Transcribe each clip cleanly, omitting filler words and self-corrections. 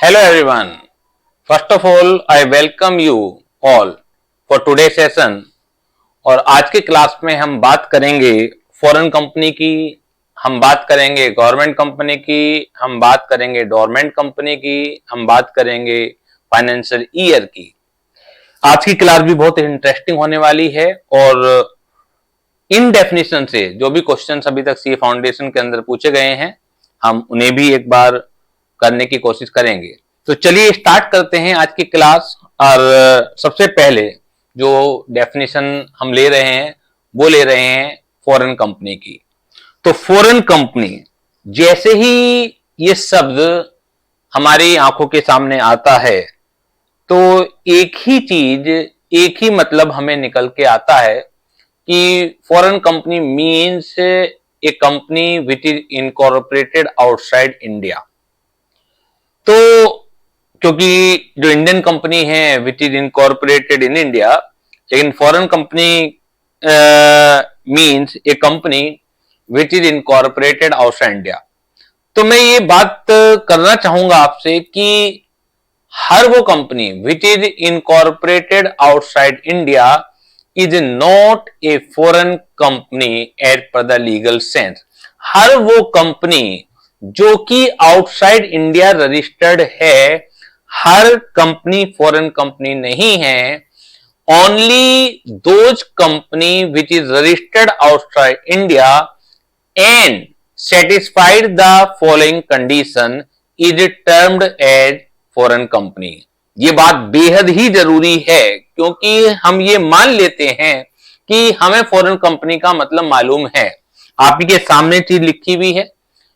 Hello everyone. First of all, I welcome you all for today's session. और आज की class में हम बात करेंगे फॉरेन कंपनी की, हम बात करेंगे गवर्नमेंट कंपनी की, हम बात करेंगे डोरमेंट कंपनी की, हम बात करेंगे फाइनेंशियल ईयर की। आज की क्लास भी बहुत इंटरेस्टिंग होने वाली है और इन डेफिनेशन से जो भी क्वेश्चंस अभी तक सीए फाउंडेशन के अंदर पूछे गए हैं हम उन्हें भी एक बार करने की कोशिश करेंगे। तो चलिए स्टार्ट करते हैं आज की क्लास। और सबसे पहले जो डेफिनेशन हम ले रहे हैं वो ले रहे हैं फॉरेन कंपनी की। तो फॉरेन कंपनी जैसे ही ये शब्द हमारी आंखों के सामने आता है तो एक ही चीज, एक ही मतलब हमें निकल के आता है कि foreign company means a company which is incorporated outside India. तो क्योंकि जो इंडियन कंपनी है which is incorporated in India, लेकिन foreign company means a company which is incorporated outside India. तो मैं ये बात करना चाहूंगा आपसे कि हर वो company which is incorporated outside India is not a foreign company as per the legal sense. हर वो कंपनी जो कि आउटसाइड इंडिया रजिस्टर्ड है, हर कंपनी फॉरेन कंपनी नहीं है। Only those company which is registered outside India and satisfied the following condition is termed as foreign company। ये बात बेहद ही जरूरी है क्योंकि हम ये मान लेते हैं कि हमें फॉरेन कंपनी का मतलब मालूम है, आपके सामने चीज लिखी हुई है।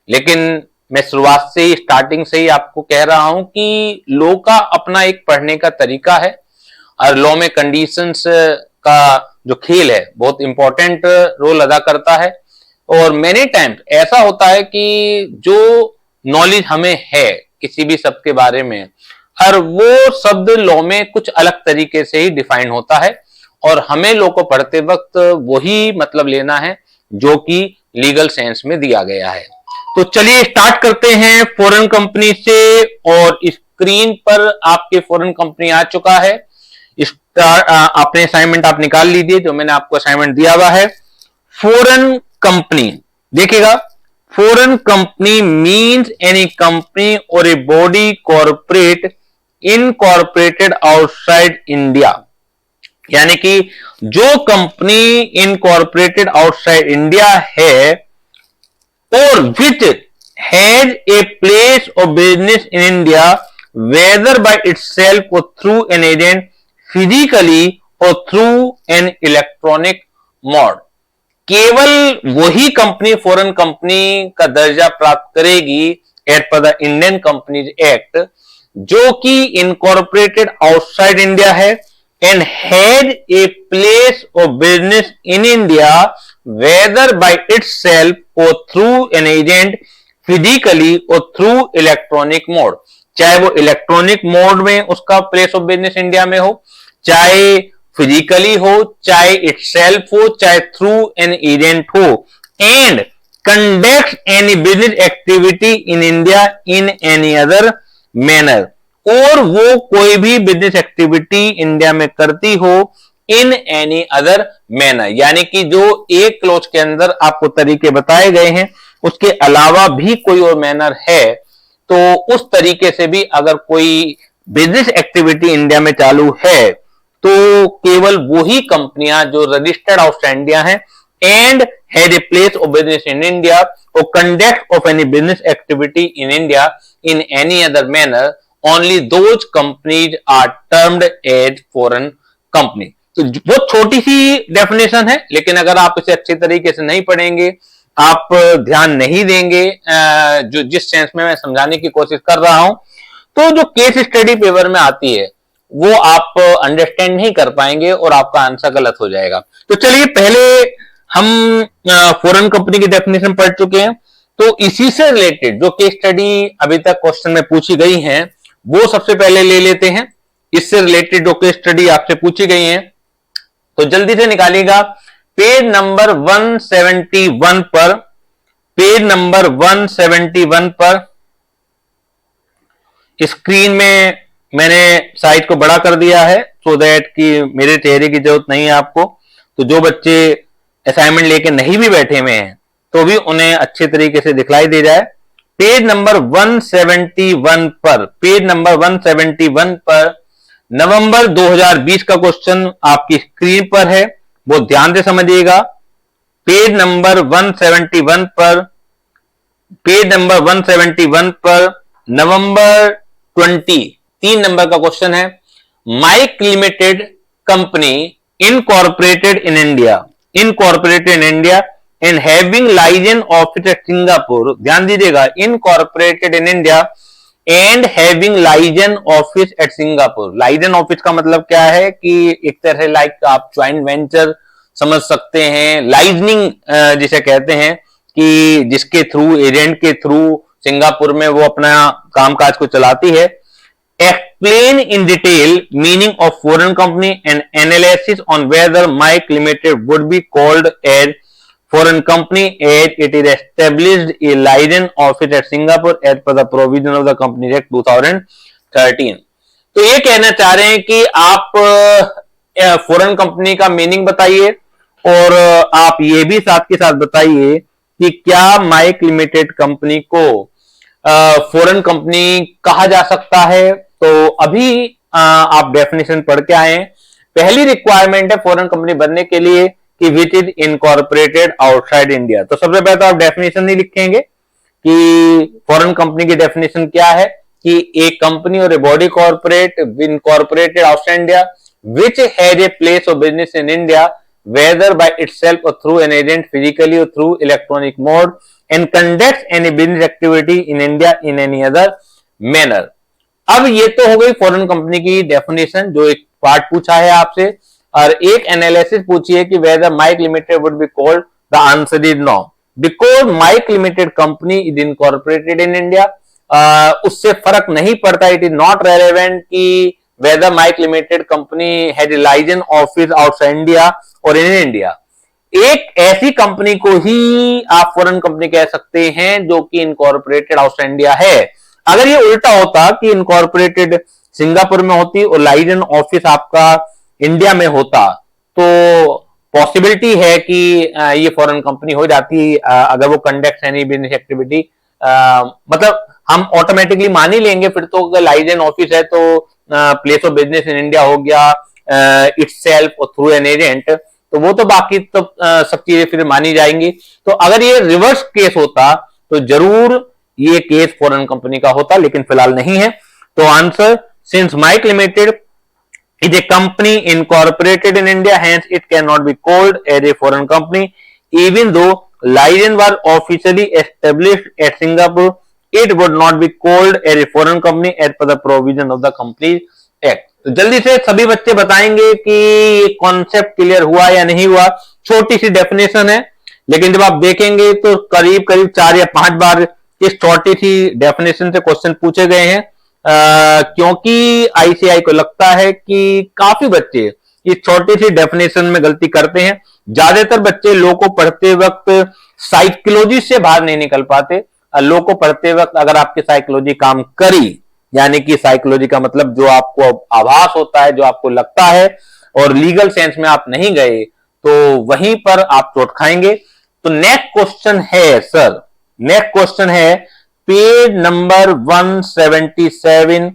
लेकिन मैं शुरुआत से ही, स्टार्टिंग से ही आपको कह रहा हूं कि लॉ का अपना एक पढ़ने का तरीका है और लॉ में कंडीशंस का जो खेल है बहुत इंपॉर्टेंट रोल अदा करता है। और मेनी टाइम्स ऐसा होता है कि जो नॉलेज हमें है किसी भी शब्द के बारे में, और वो शब्द लॉ में कुछ अलग तरीके से ही डिफाइन होता है और हमें लॉ को पढ़ते वक्त वही मतलब लेना है जो कि लीगल सेंस में दिया गया है। तो चलिए स्टार्ट करते हैं फॉरेन कंपनी से। और स्क्रीन पर आपके फॉरेन कंपनी आ चुका है। अपने असाइनमेंट आप निकाल लीजिए, जो मैंने आपको असाइनमेंट दिया हुआ है। फॉरेन कंपनी देखिएगा, foreign company means any company और a body corporate incorporated outside India. यानी कि जो कंपनी इनकॉर्पोरेटेड आउटसाइड इंडिया है और which has a place of business in India whether by itself और थ्रू एन एजेंट फिजिकली और through an electronic mode. केवल वही कंपनी फॉरेन कंपनी का दर्जा प्राप्त करेगी as per the Indian companies act, जो कि इनकॉर्पोरेटेड आउटसाइड इंडिया है and has a place of business in India whether by itself और थ्रू एन एजेंट फिजिकली और थ्रू इलेक्ट्रॉनिक मोड। चाहे वो इलेक्ट्रॉनिक मोड में उसका प्लेस ऑफ बिजनेस इंडिया में हो, चाहे फिजिकली हो, चाहे इटसेल्फ हो, चाहे थ्रू एन एजेंट हो, and conduct any business activity in India in any other manner. और वो कोई भी बिजनेस एक्टिविटी इंडिया में करती हो इन एनी अदर मैनर। यानी कि जो एक क्लॉज के अंदर आपको तरीके बताए गए हैं उसके अलावा भी कोई और मैनर है तो उस तरीके से भी अगर कोई बिजनेस एक्टिविटी इंडिया में चालू है तो केवल वही कंपनियां जो रजिस्टर्ड आउटसाइड इंडिया हैं and had a place of business in India और conduct of any business activity in India in any other manner, only those companies are termed as foreign company. तो बहुत छोटी सी डेफिनेशन है, लेकिन अगर आप इसे अच्छे तरीके से नहीं पढ़ेंगे, आप ध्यान नहीं देंगे जो जिस सेंस में मैं समझाने की कोशिश कर रहा हूं, तो जो केस स्टडी पेपर में आती है वो आप अंडरस्टैंड नहीं कर पाएंगे और आपका आंसर गलत हो जाएगा। तो चलिए पहले हम फॉरेन कंपनी की डेफिनेशन पढ़ चुके हैं, तो इसी से रिलेटेड जो केस स्टडी अभी तक क्वेश्चन में पूछी गई हैं वो सबसे पहले ले लेते हैं। इससे रिलेटेड जो केस स्टडी आपसे पूछी गई हैं तो जल्दी से निकालिएगा। पेज नंबर 171 पर स्क्रीन में मैंने साइज को बड़ा कर दिया है सो दैट कि मेरे चेहरे की जरूरत नहीं है आपको। तो जो बच्चे असाइनमेंट लेके नहीं भी बैठे हुए हैं तो भी उन्हें अच्छे तरीके से दिखलाई दे जाए। पेज नंबर 171 पर, पेज नंबर 171 पर नवंबर 2020 का क्वेश्चन आपकी स्क्रीन पर है, वो ध्यान से समझिएगा। पेज नंबर 171 पर, पेज नंबर 171 पर नवंबर 3 नंबर का क्वेश्चन है। Mike limited company incorporated in India, incorporated in India and having licence office at Singapore, ध्यान दीजिएगा, incorporated in India and having licence office at Singapore. Licence office का मतलब क्या है कि एक तरह से लाइक आप ज्वाइंट वेंचर समझ सकते हैं, लाइजनिंग जिसे कहते हैं कि जिसके थ्रू, एजेंट के थ्रू सिंगापुर में वो अपना कामकाज को चलाती है। Explain in detail meaning of foreign company and analysis on whether Mike limited would be called as foreign company as it is established a license office at Singapore as per the provision of the Company Act 2013। तो ये कहना चाह रहे हैं कि आप foreign company का meaning बताइए और आप ये भी साथ के साथ बताइए कि क्या माइक लिमिटेड कंपनी को फॉरेन कंपनी कहा जा सकता है। तो अभी आप डेफिनेशन पढ़ के आए। पहली रिक्वायरमेंट है फॉरेन कंपनी बनने के लिए कि विच इज इनकॉर्पोरेटेड आउटसाइड इंडिया। तो सबसे पहले तो आप डेफिनेशन नहीं लिखेंगे कि फॉरेन कंपनी की डेफिनेशन क्या है कि एक कंपनी और a body corporate incorporated outside India which has a place of business in India whether by itself और थ्रू एन एजेंट फिजिकली और through electronic mode and conducts any business activity in India in any other manner. अब ये तो हो गई foreign company की definition, जो एक पार्ट पूछा है आपसे, और एक एनालिसिस पूछिए कि whether Mike limited would be called, the answer is no because Mike limited company is incorporated in India. उससे फर्क नहीं पड़ता, इट इज नॉट रेलेवेंट कि whether Mike limited company has a licence office outside India और in India. एक ऐसी कंपनी को ही आप फॉरेन कंपनी कह सकते हैं जो कि इनकॉर्पोरेटेड आउटसाइड इंडिया है। अगर ये उल्टा होता कि इनकॉर्पोरेटेड सिंगापुर में होती और लाइसेंस ऑफिस आपका इंडिया में होता तो पॉसिबिलिटी है कि ये फॉरेन कंपनी हो जाती अगर वो कंडक्ट एनी बिजनेस एक्टिविटी। मतलब हम ऑटोमेटिकली मान ही लेंगे फिर तो अगर लाइसेंस ऑफिस है तो place of business in India हो गया इटसेल्फ और थ्रू एन एजेंट, तो वो तो बाकी तो सब चीजें फिर मानी जाएंगी। तो अगर ये रिवर्स केस होता तो जरूर ये केस फॉरेन कंपनी का होता, लेकिन फिलहाल नहीं है। तो answer, since Mike limited is a company incorporated in India, hence it cannot be called as a foreign company even though license was officially established at Singapore, it would not be called as a foreign company as per the provision of the Companies Act। तो जल्दी से सभी बच्चे बताएंगे कि ये concept clear हुआ या नहीं हुआ। छोटी सी डेफिनेशन है लेकिन जब आप देखेंगे तो करीब करीब 4 या 5 बार इस छोटी सी डेफिनेशन से क्वेश्चन पूछे गए हैं। क्योंकि आईसीआई को लगता है कि काफी बच्चे इस छोटी सी डेफिनेशन में गलती करते हैं। ज्यादातर बच्चे लॉ को पढ़ते वक्त साइकोलॉजी से बाहर नहीं निकल पाते। लॉ को पढ़ते वक्त अगर आपकी साइकोलॉजी काम करी, यानी कि साइकोलॉजी का मतलब जो आपको आभास होता है, जो आपको लगता है, और लीगल सेंस में आप नहीं गए तो वहीं पर आप चोट खाएंगे। तो नेक्स्ट क्वेश्चन है सर, नेक्स्ट क्वेश्चन है पेज नंबर 177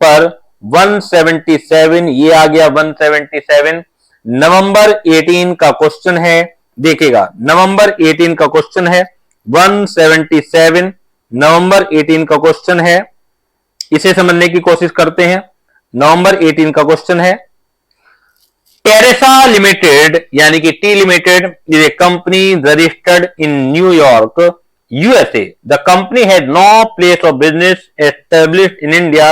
पर 177, ये आ गया 177, नवंबर 18 का क्वेश्चन है। देखिएगा नवंबर 18 का क्वेश्चन है 177, नवंबर 18 का क्वेश्चन है, इसे समझने की कोशिश करते हैं। नवंबर 18 का क्वेश्चन है, टेरेसा लिमिटेड यानी कि T limited is A company registered in New York USA. The company had no place of business established in India,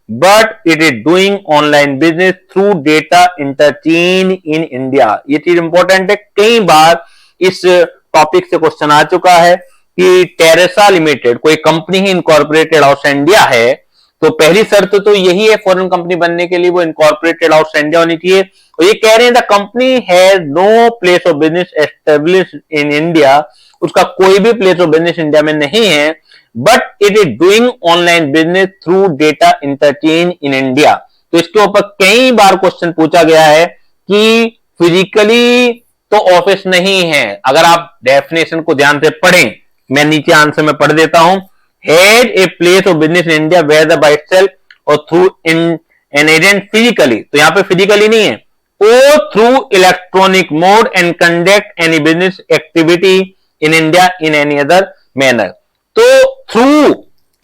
but it is doing online business through data interchange in India. ये चीज important है, कई बार इस topic से question आ चुका है कि Teresa limited कोई कंपनी ही इनकॉर्पोरेटेड आउटसाइड इंडिया है, तो पहली शर्त तो यही है फॉरेन कंपनी बनने के लिए वो इनकॉर्पोरेटेड आउटसाइड इंडिया होनी चाहिए। और ये कह रहे हैं the company has no place of business established in India, उसका कोई भी प्लेस ऑफ बिजनेस इंडिया में नहीं है, but it is doing online business through data interchange in India. तो इसके ऊपर कई बार क्वेश्चन पूछा गया है कि फिजिकली तो ऑफिस नहीं है। अगर आप डेफिनेशन को ध्यान से पढ़ें, मैं नीचे आंसर में पढ़ देता हूं, had a place of business in India whether by itself और through in an agent physically, तो यहां पे फिजिकली नहीं है, or through electronic mode and conduct any business activity in India in any other manner। तो through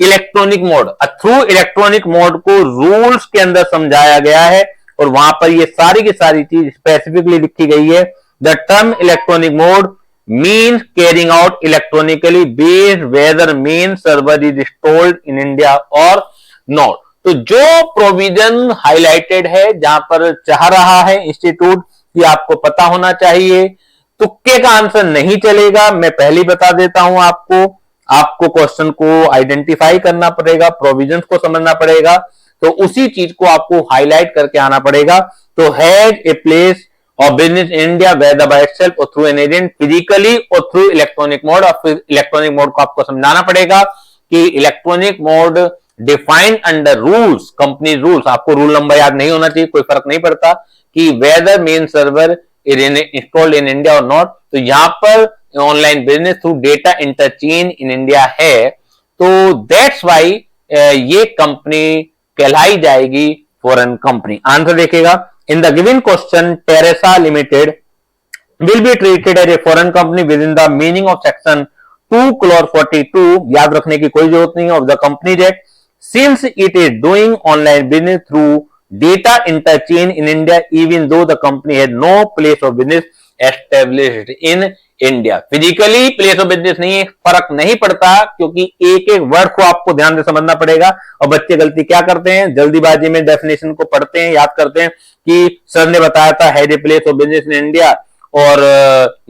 electronic mode, through electronic mode को rules के अंदर समझाया गया है और वहां पर ये सारी की सारी चीज स्पेसिफिकली लिखी गई है। The term electronic mode means carrying out electronically based whether main server is installed in India or not. तो जो प्रोविजन हाईलाइटेड है, जहां पर चाह रहा है इंस्टीट्यूट कि आपको पता होना चाहिए, तुक्के का आंसर नहीं चलेगा। मैं पहले ही बता देता हूं आपको क्वेश्चन को आइडेंटिफाई करना पड़ेगा, प्रोविजंस को समझना पड़ेगा, तो उसी चीज को आपको हाईलाइट करके आना पड़ेगा। तो had a place of business in India whether by itself और थ्रू एन एजेंट फिजिकली और थ्रू इलेक्ट्रॉनिक मोड। और फिर इलेक्ट्रॉनिक मोड को आपको समझाना पड़ेगा कि electronic mode defined under rules, company rules, आपको रूल नंबर याद नहीं होना चाहिए, कोई फर्क नहीं पड़ता, कि whether main server is installed in India or not. तो यहां पर online business through data interchange in India है, तो दैट्स वाई ये कंपनी कहलाई जाएगी फॉरेन कंपनी। आंसर देखिएगा, in the given question Teresa limited will be treated as a foreign company within the meaning of section 2 clause 42, याद रखने की कोई जरूरत नहीं है, of the Companies Act, since it is doing online business through data interchange in India even though the company has no place of business established in India। Physically place of business नहीं है, फर्क नहीं पड़ता, क्योंकि एक एक word को आपको ध्यान से समझना पड़ेगा। और बच्चे गलती क्या करते हैं, जल्दीबाजी में डेफिनेशन को पढ़ते हैं, याद करते हैं कि सर ने बताया था had a place of business in India, और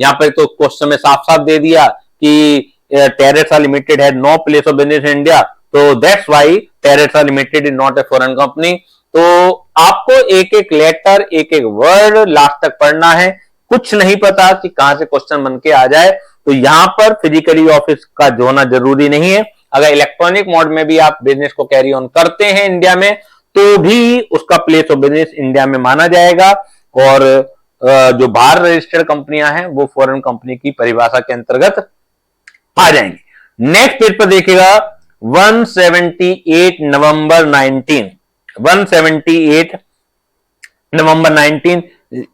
यहां पर तो क्वेश्चन में साफ साफ दे दिया कि Teresa limited had no place of business in India, तो that's why Teresa limited is not a foreign company. तो आपको एक एक लेटर, एक एक वर्ड लास्ट तक पढ़ना है, कुछ नहीं पता कि कहां से क्वेश्चन बन के आ जाए। तो यहां पर फिजिकली ऑफिस का होना जरूरी नहीं है। अगर इलेक्ट्रॉनिक मोड में भी आप बिजनेस को कैरी ऑन करते हैं इंडिया में, तो भी उसका प्लेस ऑफ बिजनेस इंडिया में माना जाएगा, और जो बाहर रजिस्टर्ड कंपनियां हैं वो फॉरेन कंपनी की परिभाषा के अंतर्गत आ जाएंगे। नेक्स्ट पेज पर देखिएगा 178 नवंबर 19, 178 नवंबर 19,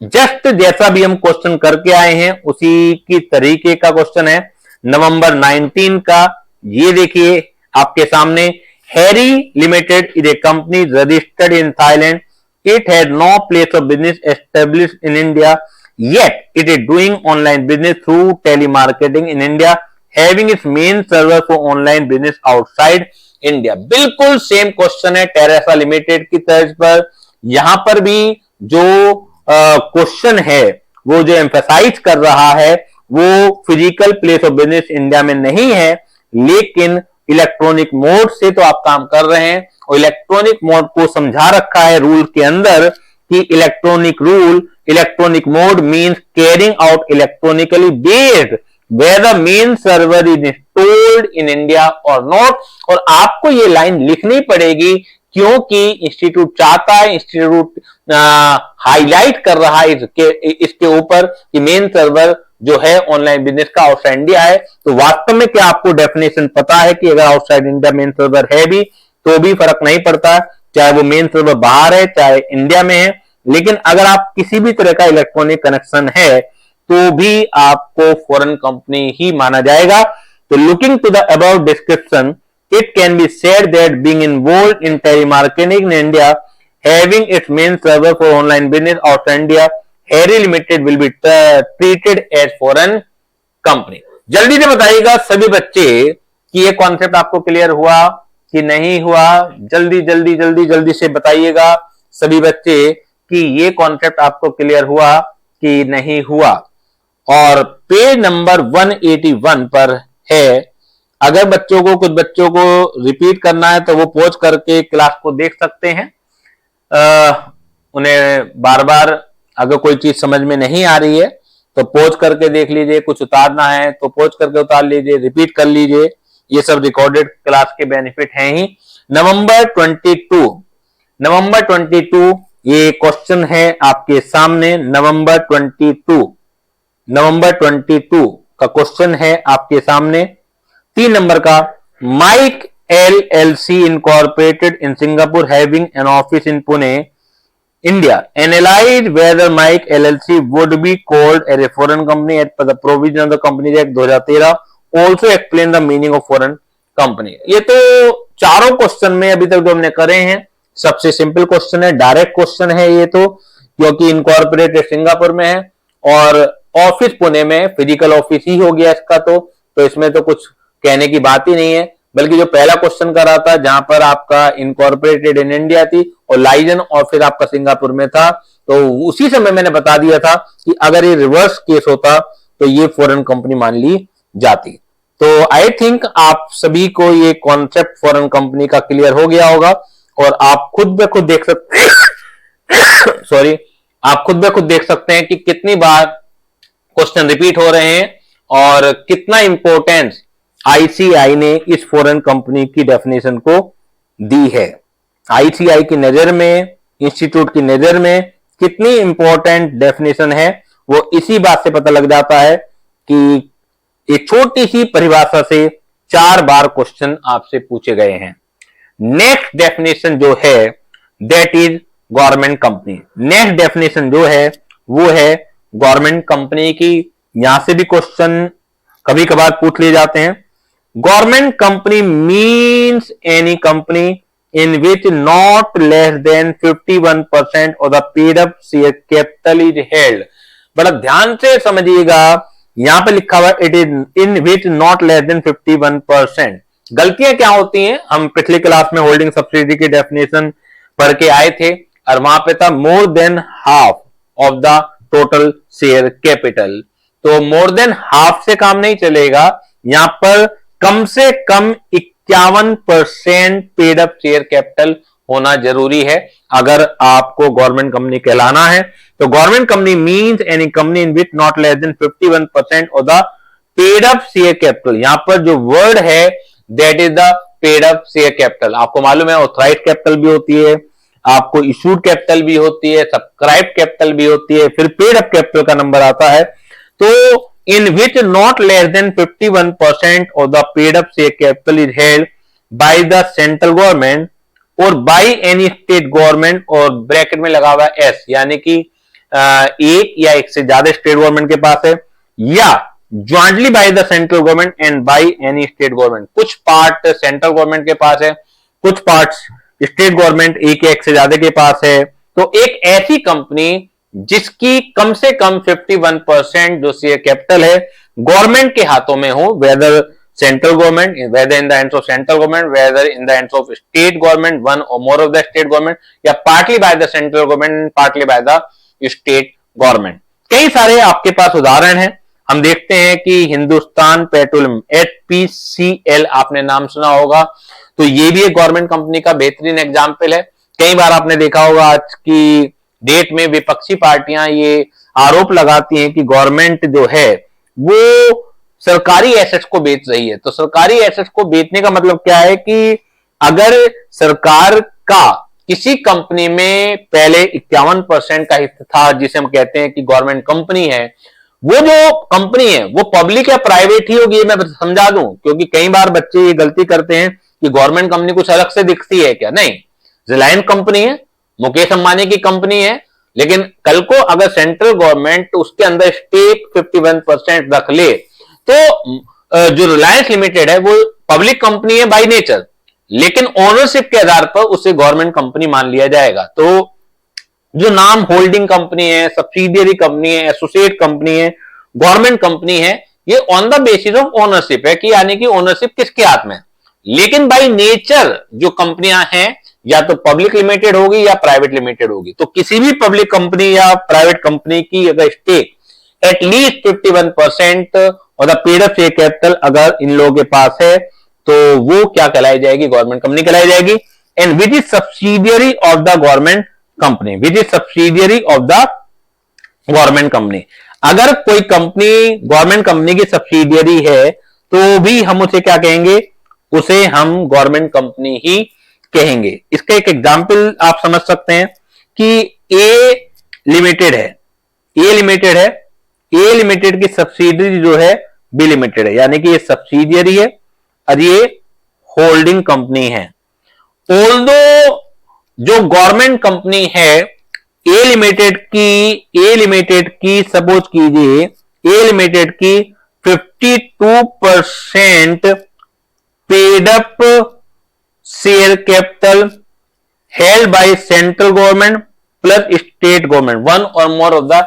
जस्ट जैसा भी हम क्वेश्चन करके आए हैं उसी की तरीके का क्वेश्चन है नवंबर 19 का। ये देखिए आपके सामने, Harry limited is A company registered in Thailand, it had no place of business established in India, yet it is doing online business through telemarketing in India, having its main server for online business outside India। बिल्कुल same question है Teresa limited की तर्ज पर। यहां पर भी जो question है वो जो एम्फेसाइज कर रहा है वो physical place of business India में नहीं है, लेकिन इलेक्ट्रॉनिक मोड से तो आप काम कर रहे हैं, और इलेक्ट्रॉनिक मोड को समझा रखा है रूल के अंदर कि electronic mode means carrying out electronically based whether main server is installed in India or not. और आपको ये लाइन लिखनी पड़ेगी क्योंकि इंस्टीट्यूट चाहता है, इंस्टीट्यूट हाईलाइट कर रहा है इसके ऊपर कि मेन सर्वर जो है ऑनलाइन बिजनेस का आउटसाइड इंडिया है। तो वास्तव में क्या आपको डेफिनेशन पता है कि अगर आउटसाइड इंडिया मेन सर्वर है भी तो भी फर्क नहीं पड़ता, चाहे वो मेन सर्वर बाहर है चाहे इंडिया में है, लेकिन अगर आप किसी भी तरह का इलेक्ट्रॉनिक कनेक्शन है तो भी आपको फॉरेन कंपनी ही माना जाएगा। तो looking to the above description, it can be said that being involved in telemarketing in India, having its main server for online business outside India, Harry Limited will be treated as foreign company। जल्दी से बताइएगा सभी बच्चे कि ये concept आपको clear हुआ कि नहीं हुआ। जल्दी से बताइएगा सभी बच्चे कि ये कॉन्सेप्ट आपको क्लियर हुआ कि नहीं हुआ। और पेज नंबर 181 पर है, अगर कुछ बच्चों को रिपीट करना है तो वो पॉज करके क्लास को देख सकते हैं। उन्हें बार बार अगर कोई चीज समझ में नहीं आ रही है तो पॉज करके देख लीजिए, कुछ उतारना है तो पॉज करके उतार लीजिए, रिपीट कर लीजिए, ये सब रिकॉर्डेड क्लास के बेनिफिट हैं ही। नवंबर 22 ये क्वेश्चन है आपके सामने। नवंबर 22 का क्वेश्चन है आपके सामने। 3 नंबर का, mic LLC incorporated in Singapore having an office in Pune, India, analyze whether Mike LLC would be called as a foreign company as per the provision of the Companies Act 2013. Also explain the meaning of foreign company. ये तो चारों question में अभी तक जो हमने करे हैं सबसे सिंपल क्वेश्चन है, डायरेक्ट क्वेश्चन है ये तो, क्योंकि इनकॉर्पोरेटेड सिंगापुर में है और ऑफिस पुणे में, फिजिकल ऑफिस ही हो गया इसका, तो इसमें तो कुछ कहने की बात ही नहीं है। बल्कि जो पहला क्वेश्चन करा था जहां पर आपका इनकॉर्पोरेटेड इन इंडिया थी और लाइजन और फिर आपका सिंगापुर में था, तो उसी समय मैंने बता दिया था कि अगर ये रिवर्स केस होता तो ये फॉरेन कंपनी मान ली जाती। तो आई थिंक आप सभी को ये कॉन्सेप्ट फॉरेन कंपनी का क्लियर हो गया होगा और आप खुद ब खुद देख सकते हैं सॉरी, आप खुद ब खुद देख सकते हैं कि कितनी बार क्वेश्चन रिपीट हो रहे हैं और कितना इंपॉर्टेंस आईसीआई ने इस फॉरेन कंपनी की डेफिनेशन को दी है। आईसीआई की नजर में, इंस्टीट्यूट की नजर में कितनी इंपॉर्टेंट डेफिनेशन है वो इसी बात से पता लग जाता है कि एक छोटी सी परिभाषा से 4 बार क्वेश्चन आपसे पूछे गए हैं। नेक्स्ट डेफिनेशन जो है that is government company. Next definition जो है वो है गवर्नमेंट कंपनी की। यहां से भी क्वेश्चन कभी कभार पूछ लिए जाते हैं। Government company means any company in which not less than 51% of the paid up share capital is held. बड़ा ध्यान से समझिएगा, यहां पे लिखा हुआ it is in which not less than 51%। गलतियां क्या होती हैं, हम पिछली क्लास में होल्डिंग सब्सिडी की डेफिनेशन पढ़ के आए थे और वहां पे था मोर than half of the total share capital. तो मोर देन हाफ से काम नहीं चलेगा, यहां पर कम से कम 51% पेड अप शेयर कैपिटल होना जरूरी है अगर आपको गवर्नमेंट कंपनी कहलाना है। तो government company means any company in which not less than 51% of the paid up share capital. यहां पर जो वर्ड है that is the paid up share capital. आपको मालूम है ऑथराइज कैपिटल भी होती है, आपको इशूड कैपिटल भी होती है, सब्सक्राइब कैपिटल भी होती है, फिर पेड अप कैपिटल का नंबर आता है। तो in which not less than 51% of the paid up share capital is held by the central government or by any state government, और ब्रैकेट में लगा हुआ है S, यानी कि एक या एक से ज्यादा स्टेट गवर्नमेंट के पास है, या jointly by the central government and by any state government. कुछ पार्ट सेंट्रल गवर्नमेंट के पास है, कुछ पार्ट स्टेट गवर्नमेंट एक या एक से ज्यादा के पास है। तो एक ऐसी कंपनी जिसकी कम से कम 51% जो शेयर कैपिटल है गवर्नमेंट के हाथों में हो, whether central government, whether in the hands of central government, whether in the hands of state government, one और more of the state government, या partly by the central government, partly by the state government. कई सारे आपके पास उदाहरण हैं। हम देखते हैं कि हिंदुस्तान पेट्रोलियम, HPCL, आपने नाम सुना होगा, तो ये भी एक गवर्नमेंट कंपनी का बेहतरीन एग्जाम्पल है। कई बार आपने देखा होगा आज की डेट में विपक्षी पार्टियां ये आरोप लगाती हैं कि गवर्नमेंट जो है वो सरकारी एसेट्स को बेच रही है। तो सरकारी एसेट्स को बेचने का मतलब क्या है कि अगर सरकार का किसी कंपनी में पहले 51% का हिस्सा था, जिसे हम कहते हैं कि गवर्नमेंट कंपनी है, वो जो कंपनी है वो पब्लिक या प्राइवेट ही होगी, मैं समझा दूं, क्योंकि कई बार बच्चे ये गलती करते हैं कि गवर्नमेंट कंपनी कुछ अलग से दिखती है क्या। नहीं, रिलायंस कंपनी है, मुकेश अंबानी की कंपनी है, लेकिन कल को अगर सेंट्रल गवर्नमेंट उसके अंदर स्टेक 51% रख ले तो जो रिलायंस लिमिटेड है वो पब्लिक कंपनी है बाय नेचर, लेकिन ओनरशिप के आधार पर उसे गवर्नमेंट कंपनी मान लिया जाएगा। तो जो नाम होल्डिंग कंपनी है, सब्सिडियरी कंपनी है, एसोसिएट कंपनी है, गवर्नमेंट कंपनी है, ये on the basis of ownership है कि यानी कि ओनरशिप किसके हाथ में। लेकिन बाय नेचर जो कंपनियां हैं या तो पब्लिक लिमिटेड होगी या प्राइवेट लिमिटेड होगी। तो किसी भी पब्लिक कंपनी या प्राइवेट कंपनी की अगर स्टेक एटलीस्ट 51% और the paid up share capital अगर इन लोगों के पास है तो वो क्या कहलाई जाएगी, गवर्नमेंट कंपनी कहलाई जाएगी। And which is subsidiary of the government company, which is subsidiary of the government company. अगर कोई कंपनी गवर्नमेंट कंपनी की सब्सिडियरी है तो भी हम उसे क्या कहेंगे, उसे हम गवर्नमेंट कंपनी ही कहेंगे। इसका एक एग्जाम्पल आप समझ सकते हैं कि ए लिमिटेड है, ए लिमिटेड है, ए लिमिटेड की सब्सिडरी जो है बी लिमिटेड है, यानी कि ये सब्सिडियरी है और ये होल्डिंग कंपनी है। ऑल्दो जो गवर्नमेंट कंपनी है ए लिमिटेड की सपोज कीजिए ए लिमिटेड की 52% paid up share capital held by central government plus state government, one or more of the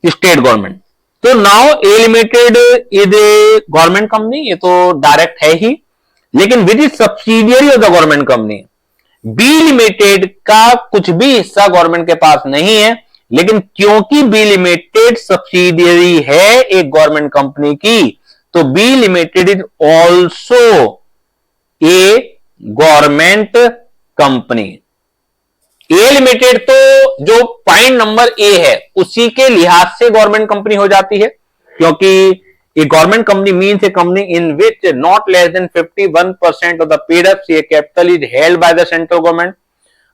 state government. तो now A Limited is a government company, ये तो direct है ही, लेकिन विच is subsidiary of the government company. B Limited का कुछ भी हिस्सा government के पास नहीं है, लेकिन क्योंकि B Limited सब्सिडियरी है एक गवर्नमेंट कंपनी की, तो B Limited is also a government company. A limited तो जो पॉइंट नंबर ए है उसी के लिहाज से गवर्नमेंट कंपनी हो जाती है, क्योंकि a government company means a company in which not less than 51% of the paid up share capital is held by the central government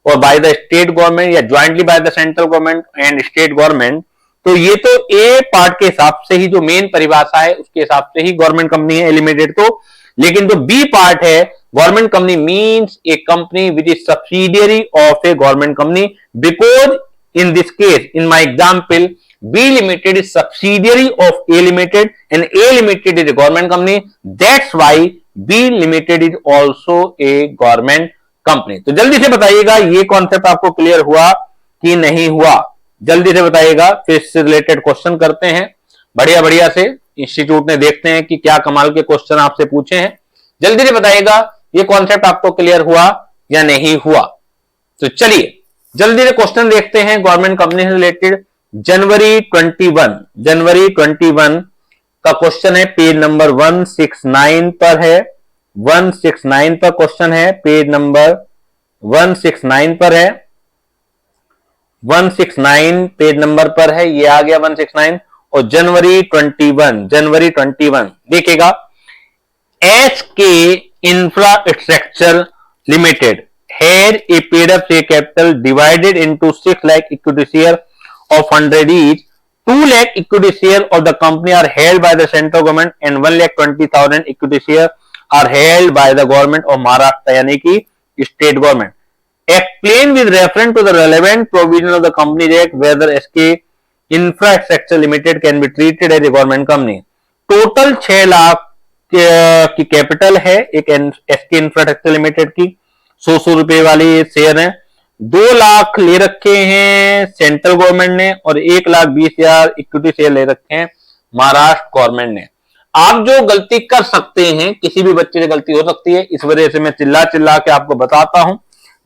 और बाय द स्टेट गवर्नमेंट या jointly by the central government and state government. तो ये तो ए part के हिसाब से ही, जो main परिभाषा है उसके हिसाब से ही गवर्नमेंट कंपनी है ए लिमिटेड तो। लेकिन जो बी पार्ट है, government company means a company which is subsidiary of a government company, because in this case in my example B limited is subsidiary of A limited and A limited is a government company, that's why B limited is also a government company. तो जल्दी से बताइएगा ये concept आपको clear हुआ कि नहीं हुआ, जल्दी से बताइएगा, फिर इससे रिलेटेड क्वेश्चन करते हैं बढ़िया बढ़िया से इंस्टीट्यूट ने, देखते हैं कि क्या कमाल के क्वेश्चन आपसे पूछे हैं। जल्दी से बताइएगा ये कॉन्सेप्ट आपको क्लियर हुआ या नहीं हुआ। तो चलिए जल्दी से क्वेश्चन देखते हैं गवर्नमेंट कंपनी से रिलेटेड। जनवरी 21 का क्वेश्चन है, पेज नंबर 169 पर है, 169 पर क्वेश्चन है, पेज नंबर 169 पर है, 169 पेज नंबर पर है, ये आ गया 169। और जनवरी 21 देखिएगा, SK Infrastructure Limited had a paid up share capital divided into 6 lakh equity share of 100 each. 2 lakh equity share of the company are held by the central government and 1,20,000 equity share are held by the government of Maharashtra, यानी कि state government. Explain with reference to the relevant provision of the Companies Act whether SK Infrastructure Limited can be treated as a government company. Total 6 lakh की capital है एक SK infrastructure limited की, 100 रुपए वाली share है, 2 लाख ले रखे हैं सेंट्रल गवर्नमेंट ने और 1,20,000 इक्विटी शेयर ले रखे हैं महाराष्ट्र गवर्नमेंट ने। आप जो गलती कर सकते हैं, किसी भी बच्चे से गलती हो सकती है, इस वजह से मैं चिल्ला चिल्ला के आपको बताता हूं।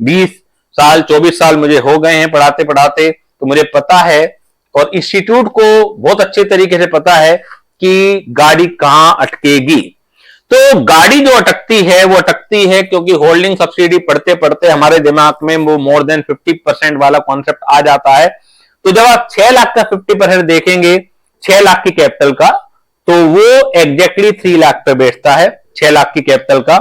20 साल 24 साल मुझे हो गए हैं पढ़ाते पढ़ाते, तो मुझे पता है और इंस्टीट्यूट को बहुत अच्छे तरीके से पता है कि गाड़ी कहां अटकेगी। तो गाड़ी जो अटकती है वो अटकती है क्योंकि होल्डिंग सब्सिडी पढ़ते पढ़ते हमारे दिमाग में वो मोर देन 50% वाला कॉन्सेप्ट आ जाता है। तो जब आप 6 लाख का 50% देखेंगे 6 लाख की कैपिटल का, तो वो एग्जैक्टली 3 लाख पे बैठता है। 6 लाख की कैपिटल का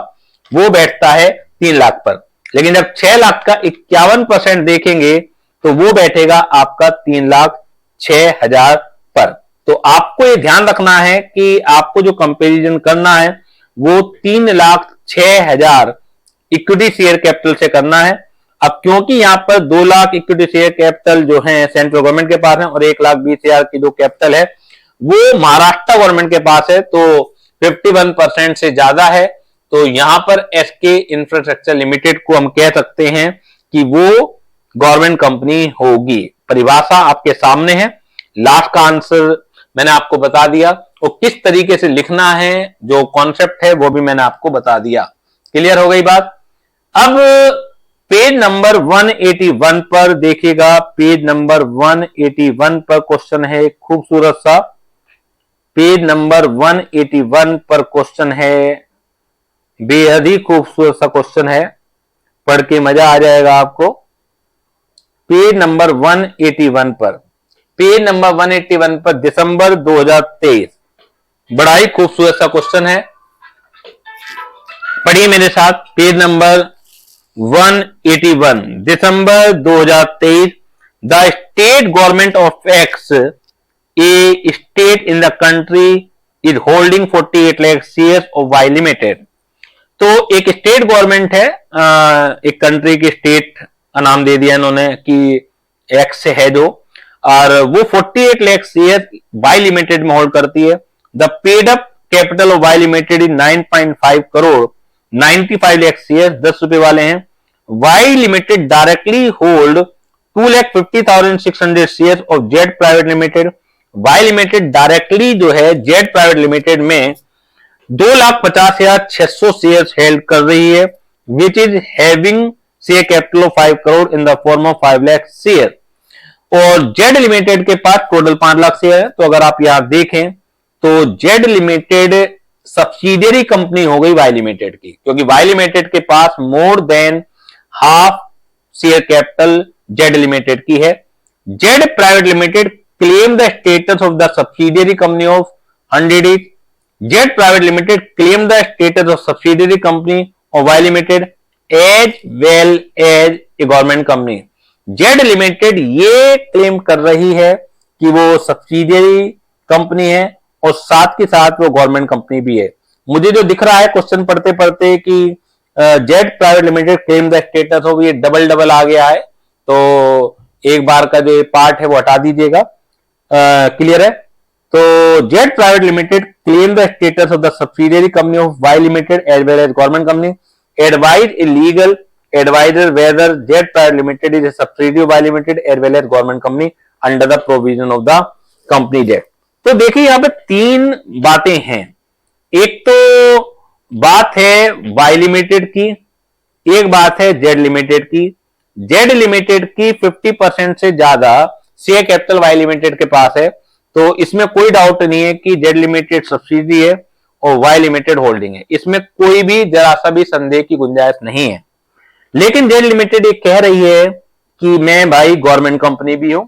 वो बैठता है 3 लाख पर, लेकिन जब 6 लाख का 51% देखेंगे तो वो बैठेगा आपका 3,06,000 पर। तो आपको ये ध्यान रखना है कि आपको जो कंपैरिजन करना है वो 3,06,000 इक्विटी शेयर कैपिटल से करना है। अब क्योंकि यहां पर 2 लाख इक्विटी शेयर कैपिटल जो है सेंट्रल गवर्नमेंट के पास है और 1,20,000 की जो कैपिटल है वो महाराष्ट्र गवर्नमेंट के पास है, तो 51% से ज्यादा है। तो यहां पर एसके इंफ्रास्ट्रक्चर लिमिटेड को हम कह सकते हैं कि वो गवर्नमेंट कंपनी होगी। परिभाषा आपके सामने है, लास्ट का आंसर मैंने आपको बता दिया और किस तरीके से लिखना है जो कॉन्सेप्ट है वो भी मैंने आपको बता दिया। क्लियर हो गई बात। अब पेज नंबर 181 पर देखिएगा, पेज नंबर 181 पर क्वेश्चन है खूबसूरत सा, पेज नंबर 181 पर क्वेश्चन है, बेहद ही खूबसूरत सा क्वेश्चन है, पढ़ के मजा आ जाएगा आपको। पेज नंबर 181 पर, पेज नंबर 181 पर दिसंबर 2023, बड़ा ही खूबसूरत सा क्वेश्चन है। पढ़िए मेरे साथ पेज नंबर 181। दिसंबर 2023, the state government of X, a state in the country is holding 48 lakh shares of Y limited. तो एक स्टेट गवर्नमेंट है, एक कंट्री की स्टेट का नाम दे दिया इन्होंने कि एक्स है जो, और वो 48 लाख शेयर वाई लिमिटेड में होल्ड करती है। The paid up capital of Y limited is 9.5 crore, 95 lakh share 10 रुपए वाले हैं। Y limited directly hold 2,50,600 share of Z private limited. Y limited directly जो है जेड प्राइवेट लिमिटेड में 2,50,600 शेयर हेल्ड कर रही है, which is having share capital of 5 crore in the form of 5 lakh share. और जेड लिमिटेड के पास टोटल 5 लाख शेयर है। तो अगर आप यहां देखें तो जेड लिमिटेड सब्सिडियरी कंपनी हो गई वाई लिमिटेड की, क्योंकि वाई लिमिटेड के पास more than half share capital Z limited की है। Z private limited claim the status of the subsidiary company of 100 each. Z private limited claim the status of subsidiary company of Y limited as well as a government company. Z limited ये claim कर रही है कि वो subsidiary company है और साथ के साथ वो गवर्नमेंट कंपनी भी है। मुझे जो दिख रहा है क्वेश्चन पढ़ते पढ़ते कि Z private limited claim the status of, ये डबल डबल आ गया है, तो एक बार का जो पार्ट है वो हटा दीजिएगा। क्लियर है? तो Z private limited claim the status of the subsidiary company of Y limited as well as government company, advise a legal advisor whether Z Private Limited is a subsidiary of Y Limited as well as government company under the provision of the Company Act। तो देखिए यहाँ पे तीन बातें हैं। एक तो बात है Y लिमिटेड की, एक बात है Z लिमिटेड की। Z लिमिटेड की 50% से ज्यादा शेयर कैपिटल Y लिमिटेड के पास है, तो इसमें कोई डाउट नहीं है कि Z लिमिटेड सब्सिडी है और Y लिमिटेड होल्डिंग है। इसमें कोई भी जरा सा भी संदेह की गुंजाइश नहीं है। लेकिन जेड लिमिटेड ये कह रही है कि मैं भाई गवर्नमेंट कंपनी भी हूं,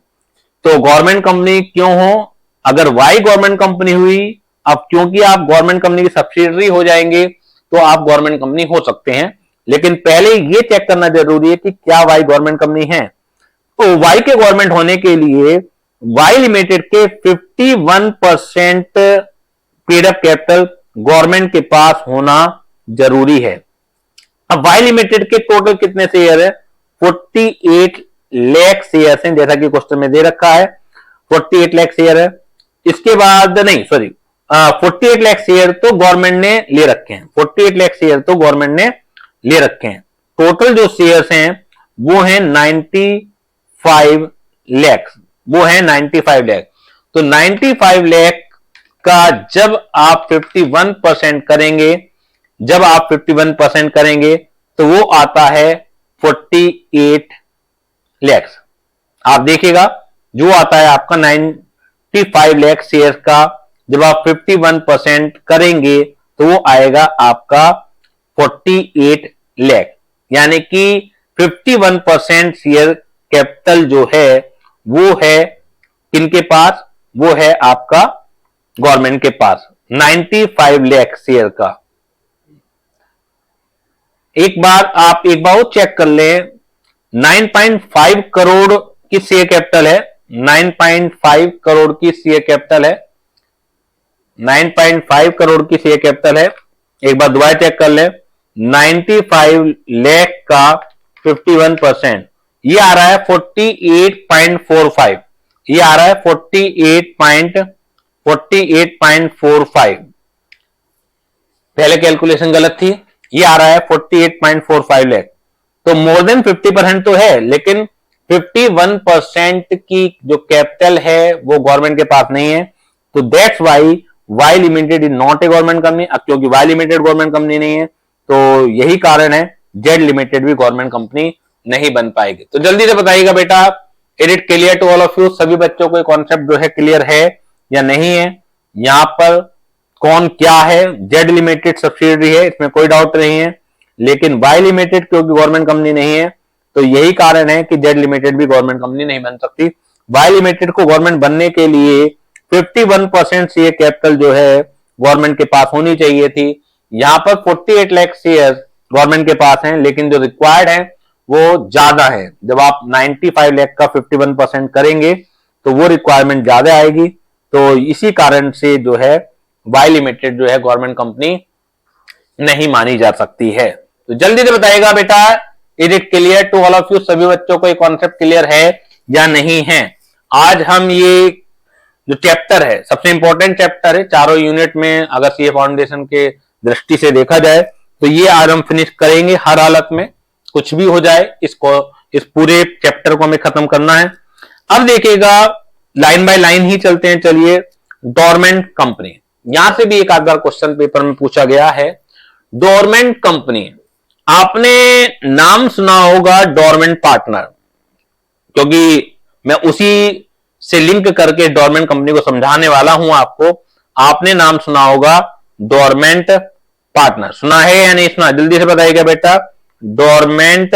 तो गवर्नमेंट कंपनी क्यों हो? अगर वाई गवर्नमेंट कंपनी हुई, अब क्योंकि आप गवर्नमेंट कंपनी की सब्सिडरी हो जाएंगे तो आप गवर्नमेंट कंपनी हो सकते हैं, लेकिन पहले ये चेक करना जरूरी है कि क्या वाई गवर्नमेंट कंपनी है। तो वाई के गवर्नमेंट होने के लिए वाई लिमिटेड के 51% पेड अप कैपिटल गवर्नमेंट के पास होना जरूरी है। अब वाई लिमिटेड के टोटल कितने शेयर है? 48 लाख शेयर हैं, जैसा कि क्वेश्चन में दे रखा है 48 लाख शेयर है। इसके बाद नहीं, सॉरी, 48 लाख शेयर तो गवर्नमेंट ने ले रखे हैं, 48 लाख शेयर तो गवर्नमेंट ने ले रखे हैं। टोटल जो शेयर्स हैं वो हैं 95 लाख, वो है 95 लाख। तो 95 लाख का जब आप 51% करेंगे, जब आप 51% करेंगे तो वो आता है 48 लाख। आप देखिएगा जो आता है आपका 95 लाख शेयर का, जब आप 51% करेंगे तो वो आएगा आपका 48 लाख। यानी कि 51% शेयर कैपिटल जो है वो है किनके पास? वो है आपका गवर्नमेंट के पास, 95 लाख शेयर का। एक बार वो चेक कर लें, 9.5 करोड़ की शेयर कैपिटल है, 9.5 करोड़ की शेयर कैपिटल है, 9.5 करोड़ की शेयर कैपिटल है। एक बार दोबारा चेक कर ले, 95 लाख का 51% ये आ रहा है 48.45, ये आ रहा है 48.45। पहले कैलकुलेशन गलत थी, ये आ रहा है 48.45 लाख। तो मोर देन 50% तो है, लेकिन 51% की जो कैपिटल है वो गवर्नमेंट के पास नहीं है। तो that's why Y limited is not a government company. अब क्योंकि वाई लिमिटेड गवर्नमेंट कंपनी नहीं है तो यही कारण है जेड लिमिटेड भी गवर्नमेंट कंपनी नहीं बन पाएगी। तो जल्दी से बताइएगा बेटा, is it clear to all of you? सभी बच्चों को कॉन्सेप्ट जो है क्लियर है या नहीं है? यहां पर कौन क्या है? जेड लिमिटेड सब्सिडियरी है, इसमें कोई डाउट नहीं है, लेकिन वाई लिमिटेड क्योंकि गवर्नमेंट कंपनी नहीं है तो यही कारण है कि जेड लिमिटेड भी गवर्नमेंट कंपनी नहीं बन सकती। वाई लिमिटेड को गवर्नमेंट बनने के लिए 51% शेयर कैपिटल जो है गवर्नमेंट के पास होनी चाहिए थी, यहाँ पर 48 लाख शेयर गवर्नमेंट के पास हैं, लेकिन जो रिक्वायर्ड है वो ज्यादा है। जब आप 95 लाख का 51% करेंगे तो वो रिक्वायरमेंट ज्यादा आएगी। तो इसी कारण से जो है वाई लिमिटेड जो है गवर्नमेंट कंपनी नहीं मानी जा सकती है। तो जल्दी से बताइएगा बेटा, is it clear to all of you? सभी बच्चों को ये कॉन्सेप्ट क्लियर है या नहीं है? आज हम ये जो चैप्टर है, सबसे इंपॉर्टेंट चैप्टर है चारों यूनिट में, अगर सीए फाउंडेशन के दृष्टि से देखा जाए तो ये आज हम फिनिश करेंगे। हर हालत में कुछ भी हो जाए, इसको इस पूरे चैप्टर को हमें खत्म करना है। अब देखिएगा लाइन बाय लाइन ही चलते हैं। चलिए, डोरमेंट कंपनी, यहां से भी एक आध बार क्वेश्चन पेपर में पूछा गया है। डोरमेंट कंपनी, आपने नाम सुना होगा डोरमेंट पार्टनर, क्योंकि मैं उसी से लिंक करके डोरमेंट कंपनी को समझाने वाला हूं आपको। आपने नाम सुना होगा डोरमेंट पार्टनर, सुना है या नहीं सुना? जल्दी से बताइएगा बेटा। डोरमेंट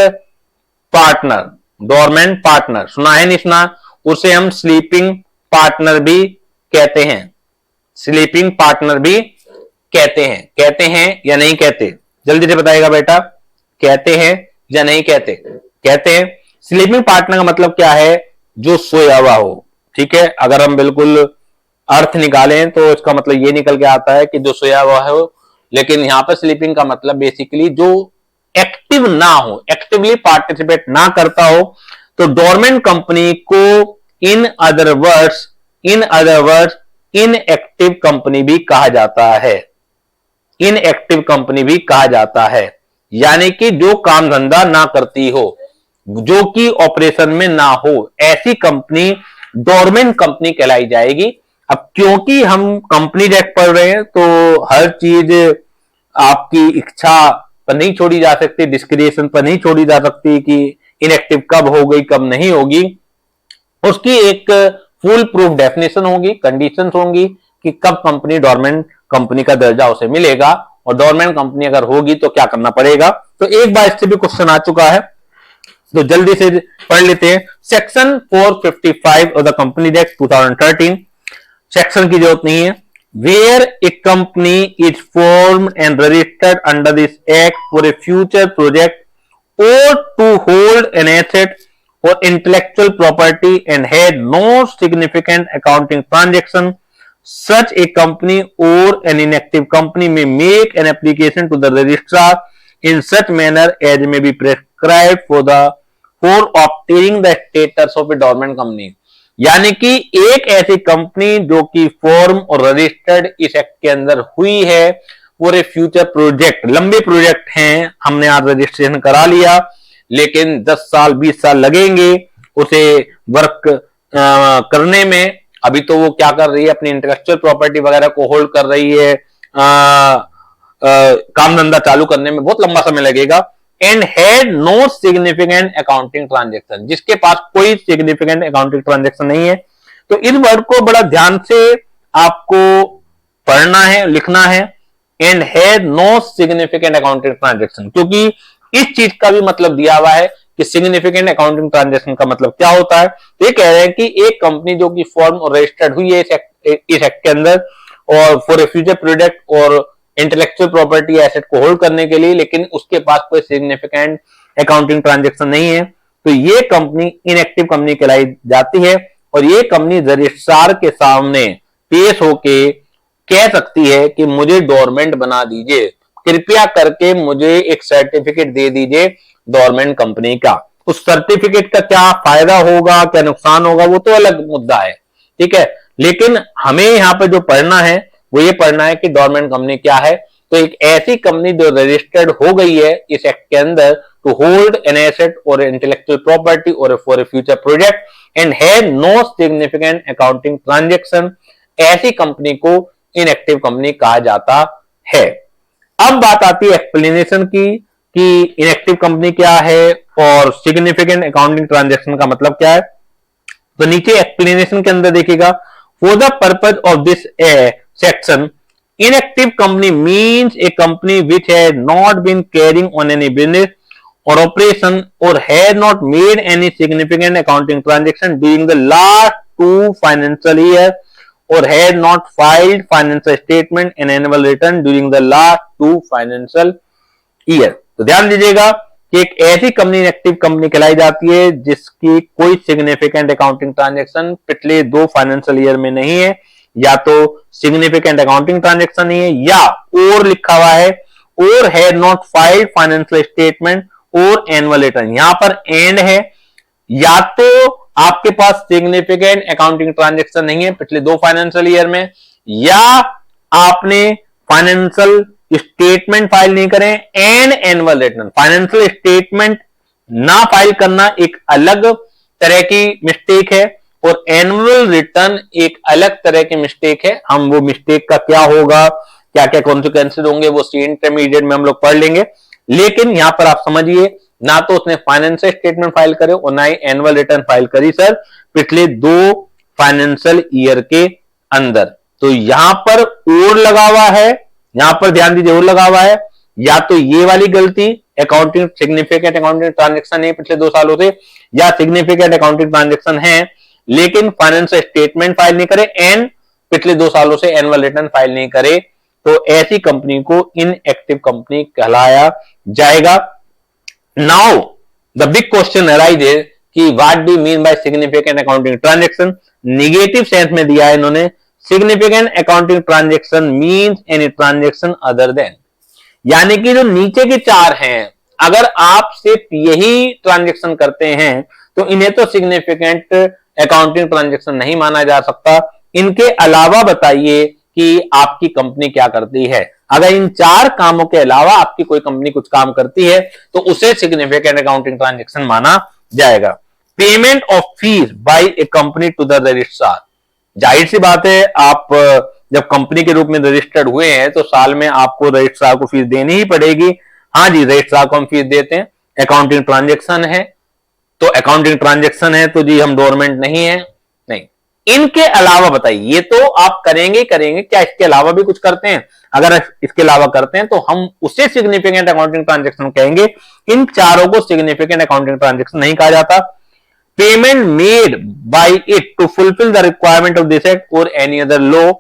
पार्टनर, डोरमेंट पार्टनर सुना है नहीं सुना? उसे हम स्लीपिंग पार्टनर भी कहते हैं, स्लीपिंग पार्टनर भी कहते हैं। कहते हैं या नहीं कहते? जल्दी से बताइएगा बेटा, कहते हैं या नहीं कहते? कहते हैं। स्लीपिंग पार्टनर का मतलब क्या है? जो सोया हुआ हो। ठीक है, अगर हम बिल्कुल अर्थ निकालें तो इसका मतलब ये निकल के आता है कि जो सोया हुआ हो, लेकिन यहां पर स्लीपिंग का मतलब बेसिकली जो एक्टिव ना हो, एक्टिवली पार्टिसिपेट ना करता हो। तो डोरमेंट कंपनी को in other words inactive company भी कहा जाता है, इनएक्टिव कंपनी भी कहा जाता है। यानी कि जो काम धंधा ना करती हो, जो कि ऑपरेशन में ना हो, ऐसी कंपनी डोरमेंट कंपनी कहलाई जाएगी। अब क्योंकि हम कंपनी एक्ट पढ़ रहे हैं तो हर चीज आपकी इच्छा पर नहीं छोड़ी जा सकती, डिस्क्रिएशन पर नहीं छोड़ी जा सकती कि इनएक्टिव कब हो गई कब नहीं होगी। उसकी एक फुल प्रूफ डेफिनेशन होगी, कंडीशंस होंगी कि कब कंपनी डोरमेंट कंपनी का दर्जा उसे मिलेगा, और डोरमेंट कंपनी अगर होगी तो क्या करना पड़ेगा। तो एक बार इससे भी क्वेश्चन आ चुका है, तो जल्दी से पढ़ लेते हैं। Section 455 of the company act 2013, section की जरूरत नहीं है। Where a company is formed and registered under this act for a future project or to hold an asset or intellectual property and had no significant accounting transaction, such a company or an inactive company may make an application to the registrar in such manner as may be prescribed for obtaining the status of a dormant company। यानी कि एक ऐसी company जो कि form और registered इस act के अंदर हुई है, पूरे फ्यूचर प्रोजेक्ट, लंबे प्रोजेक्ट हैं, हमने आज रजिस्ट्रेशन करा लिया, लेकिन 10 साल 20 साल लगेंगे उसे वर्क करने में। अभी तो वो क्या कर रही है, अपनी इंटेलेक्चुअल प्रॉपर्टी वगैरह को होल्ड कर रही है, काम धंधा चालू करने में बहुत लंबा समय लगेगा। And had no significant accounting transaction, जिसके पास कोई सिग्निफिकेंट अकाउंटिंग ट्रांजेक्शन नहीं है। तो इस वर्ड को बड़ा ध्यान से आपको पढ़ना है, लिखना है। And had no significant accounting transaction, क्योंकि इस चीज का भी मतलब दिया हुआ है कि सिग्निफिकेंट अकाउंटिंग ट्रांजेक्शन का मतलब क्या होता है। तो ये कह रहे हैं कि एक कंपनी जो कि फॉर्म और रजिस्टर्ड हुई है इस एक्ट के अंदर, और फॉर ए फ्यूचर प्रोडक्ट और इंटेलेक्चुअल प्रॉपर्टी एसेट को होल्ड करने के लिए, लेकिन उसके पास कोई सिग्निफिकेंट अकाउंटिंग ट्रांजैक्शन नहीं है, तो ये कंपनी इनएक्टिव कंपनी कहलाई जाती है। और ये कंपनी रजिस्ट्रार के सामने पेश होके कह सकती है कि मुझे डोरमेंट बना दीजिए, कृपया करके मुझे एक सर्टिफिकेट दे दीजिए डोरमेंट कंपनी का। उस सर्टिफिकेट का क्या फायदा होगा, क्या नुकसान होगा, वो तो अलग मुद्दा है, ठीक है। लेकिन हमें यहाँ पे जो पढ़ना है वो ये पढ़ना है कि डोरमेंट कंपनी क्या है। तो एक ऐसी कंपनी जो रजिस्टर्ड हो गई है इस एक्ट के अंदर टू होल्ड एन एसेट और इंटेलेक्चुअल प्रॉपर्टी और for a future project and had no significant accounting transaction, ऐसी कंपनी को इनएक्टिव कंपनी कहा जाता है। अब बात आती है एक्सप्लेनेशन की कि इनएक्टिव कंपनी क्या है और सिग्निफिकेंट अकाउंटिंग ट्रांजैक्शन का मतलब क्या है। तो नीचे एक्सप्लेनेशन के अंदर देखिएगा, for the purpose of this section, inactive company means a company which has not been carrying on any business or operation or has not made any significant accounting transaction during the last 2 financial years or had not filed financial statement and annual return during the last 2 financial year। तो ध्यान दीजिएगा कि एक ऐसी company inactive company कहलाई जाती है जिसकी कोई सिग्निफिकेंट अकाउंटिंग ट्रांजैक्शन पिछले 2 फाइनेंशियल ईयर में नहीं है, या तो सिग्निफिकेंट अकाउंटिंग ट्रांजैक्शन नहीं है, या और लिखा हुआ है और had not filed financial statement और एनुअल रिटर्न। यहां पर एंड है, या तो आपके पास सिग्निफिकेंट अकाउंटिंग ट्रांजैक्शन नहीं है पिछले 2 फाइनेंशियल ईयर में, या आपने फाइनेंशियल स्टेटमेंट फाइल नहीं करें and annual return. Financial statement ना फाइल करना एक अलग तरह की मिस्टेक है और एनुअल रिटर्न एक अलग तरह की मिस्टेक है। हम वो मिस्टेक का क्या होगा, क्या क्या कॉन्सिक्वेंसेस होंगे, वो सी इंटरमीडिएट में हम लोग पढ़ लेंगे। लेकिन यहां पर आप समझिए, ना तो उसने फाइनेंशियल स्टेटमेंट फाइल करे और ना ही एनुअल रिटर्न फाइल करी सर पिछले 2 फाइनेंशियल ईयर के अंदर। तो यहां पर और लगा हुआ है, यहां पर ध्यान दीजिए और लगा हुआ है, या तो ये वाली गलती अकाउंटिंग सिग्निफिकेंट अकाउंटिंग ट्रांजैक्शन है पिछले 2 सालों से, या सिग्निफिकेंट अकाउंटिंग ट्रांजैक्शन है लेकिन फाइनेंशियल स्टेटमेंट फाइल नहीं करे एंड पिछले 2 सालों से एनुअल रिटर्न फाइल नहीं करे, तो ऐसी कंपनी को इनएक्टिव कंपनी कहलाया जाएगा। Now the big question arises कि what do mean by significant accounting transaction. Negative sense में दिया है इन्होंने, significant accounting transaction means any transaction other than, यानी कि जो नीचे के 4 हैं अगर आप सिर्फ यही ट्रांजैक्शन करते हैं तो इन्हें तो सिग्निफिकेंट अकाउंटिंग ट्रांजैक्शन नहीं माना जा सकता। इनके अलावा बताइए कि आपकी कंपनी क्या करती है। अगर इन 4 कामों के अलावा आपकी कोई कंपनी कुछ काम करती है तो उसे सिग्निफिकेंट अकाउंटिंग ट्रांजैक्शन माना जाएगा। Payment of fees by a company to the registrar, जाहिर सी बात है आप जब कंपनी के रूप में रजिस्टर्ड हुए हैं तो साल में आपको रजिस्ट्रार को फीस देनी ही पड़ेगी। हाँ जी, रजिस्ट्रार को हम फीस देते हैं, अकाउंटिंग ट्रांजैक्शन है तो अकाउंटिंग ट्रांजैक्शन है तो जी हम डोरमेंट नहीं है, नहीं। इनके अलावा बताइए, ये तो आप करेंगे क्या इसके अलावा भी कुछ करते हैं? अगर इसके अलावा करते हैं तो हम उसे सिग्निफिकेंट अकाउंटिंग ट्रांजैक्शन कहेंगे। इन चारों को सिग्निफिकेंट अकाउंटिंग ट्रांजैक्शन नहीं कहा जाता। Payment made by it to fulfil the requirement of this act और any other law,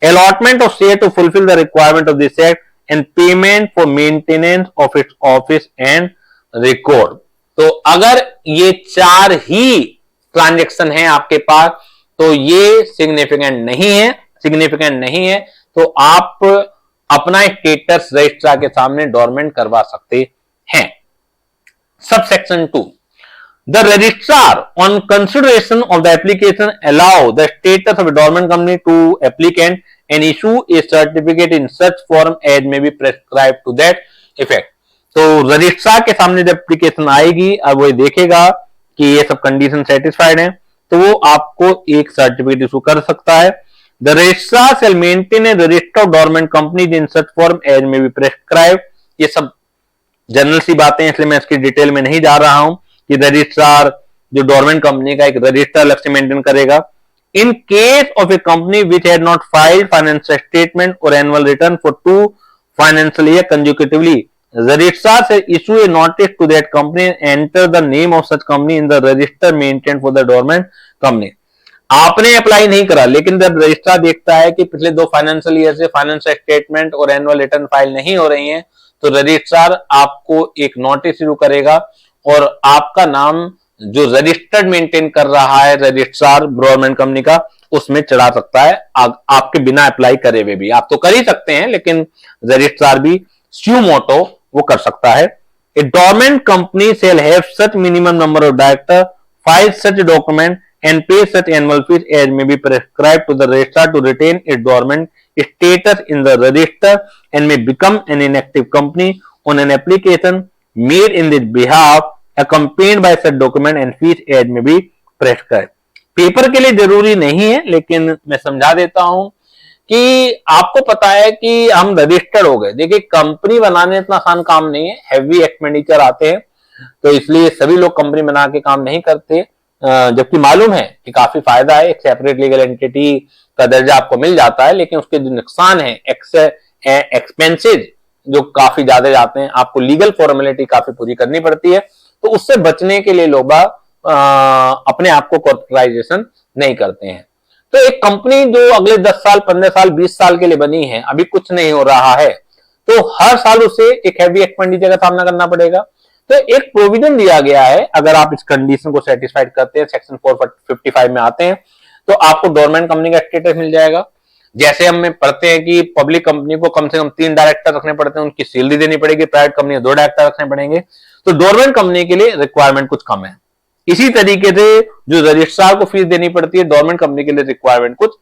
allotment of share to fulfill the requirement of this act and payment for maintenance of its office and record। तो अगर ये 4 ही transaction है आपके पास तो ये significant नहीं है तो आप अपना स्टेटस रजिस्ट्रार के सामने डोरमेंट करवा सकते हैं। Subsection 2, the registrar on consideration of the application allow the status of a dormant company to applicant and issue a certificate in such form as may be prescribed to that effect। तो registrar के सामने जब application आएगी अब वो देखेगा कि ये सब कंडीशन सेटिस्फाइड है तो वो आपको एक सर्टिफिकेट इशू कर सकता है। The registrar shall maintain a register of dormant companies in such form as may be prescribed। ये सब जनरल सी बातें हैं इसलिए मैं इसकी डिटेल में नहीं जा रहा हूं कि रजिस्ट्रार जो डोरमेंट कंपनी का एक रजिस्टर अलग से मेंटेन करेगा। In case of a company which had not filed financial statement और annual return for 2 financial year consecutively, registrar से issue a notice to that company enter the name of such company in the register maintain for the dormant company. आपने apply नहीं करा लेकिन जब registrar देखता है कि पिछले 2 फाइनेंशियल ईयर से फाइनेंशियल स्टेटमेंट और एनुअल रिटर्न फाइल नहीं हो रही हैं तो रजिस्ट्रार आपको एक नोटिस इशू करेगा और आपका नाम जो रजिस्टर्ड मेंटेन कर रहा है रजिस्ट्रार गवर्नमेंट कंपनी का उसमें चढ़ा सकता है आपके बिना अप्लाई करे हुए भी। आप तो कर ही सकते हैं लेकिन रजिस्ट्रार भी स्यू मोटो वो कर सकता है। A dormant company shall have such minimum number of director, file such document and pay such annual fees as may be prescribed to the registrar to retain its dormant status in the register and may become an inactive company on an application made in this behalf accompanied by such document and fees as may be prescribed। Paper के लिए जरूरी नहीं है लेकिन मैं समझा देता हूं कि आपको पता है कि हम रजिस्टर्ड हो गए। देखिए कंपनी बनाने इतना आसान काम नहीं है, हैवी एक्सपेंडिचर आते हैं तो इसलिए सभी लोग कंपनी बना के काम नहीं करते, जबकि मालूम है कि काफी फायदा है, एक सेपरेट लीगल एंटिटी का दर्जा आपको मिल जाता है लेकिन उसके जो नुकसान है एक्सपेंसेस जो काफी ज्यादा जाते हैं, आपको लीगल फॉर्मेलिटी काफी पूरी करनी पड़ती है तो उससे बचने के लिए लोग अपने आप को कॉर्पोरेटाइजेशन नहीं करते हैं। तो एक कंपनी जो अगले 10 साल, 15 साल, 20 साल के लिए बनी है, अभी कुछ नहीं हो रहा है, तो हर साल उसे एक हैवी एक्सपेंडिचर का सामना करना पड़ेगा। तो एक प्रोविजन दिया गया है, अगर आप इस कंडीशन को सेटिस्फाइड करते हैं, सेक्शन 455 में आते हैं, तो आपको गवर्नमेंट कंपनी का स्टेटस मिल जाएगा। जैसे हम पढ़ते हैं कि पब्लिक कंपनी को कम से कम 3 डायरेक्टर रखने पड़ते हैं, उनकी सैलरी देनी पड़ेगी, प्राइवेट कंपनी को 2 डायरेक्टर रखने पड़ेंगे, तो गवर्नमेंट कंपनी के लिए रिक्वायरमेंट कुछ कम है। इसी तरीके से जो रजिस्ट्रार को फीस देनी पड़ती है, गवर्नमेंट कंपनी के लिए रिक्वायरमेंट कुछ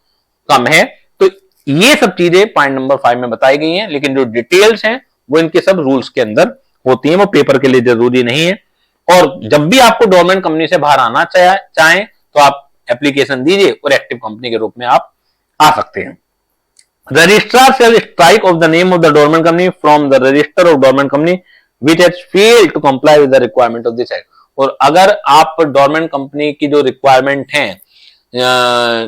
कम है। तो ये सब चीजें पॉइंट नंबर 5 में बताई गई हैं, लेकिन जो डिटेल्स हैं वो इनके सब रूल्स के अंदर होती हैं, वो पेपर के लिए जरूरी नहीं है। और जब भी आपको गवर्नमेंट कंपनी से बाहर आना चाहें तो आप एप्लीकेशन दीजिए और एक्टिव कंपनी के रूप में आप आ सकते हैं। Registrar shall strike off the name of the dormant company from the register of dormant company which has failed to comply with the requirement of this act। और अगर आप डोरमेंट कंपनी की जो रिक्वायरमेंट है,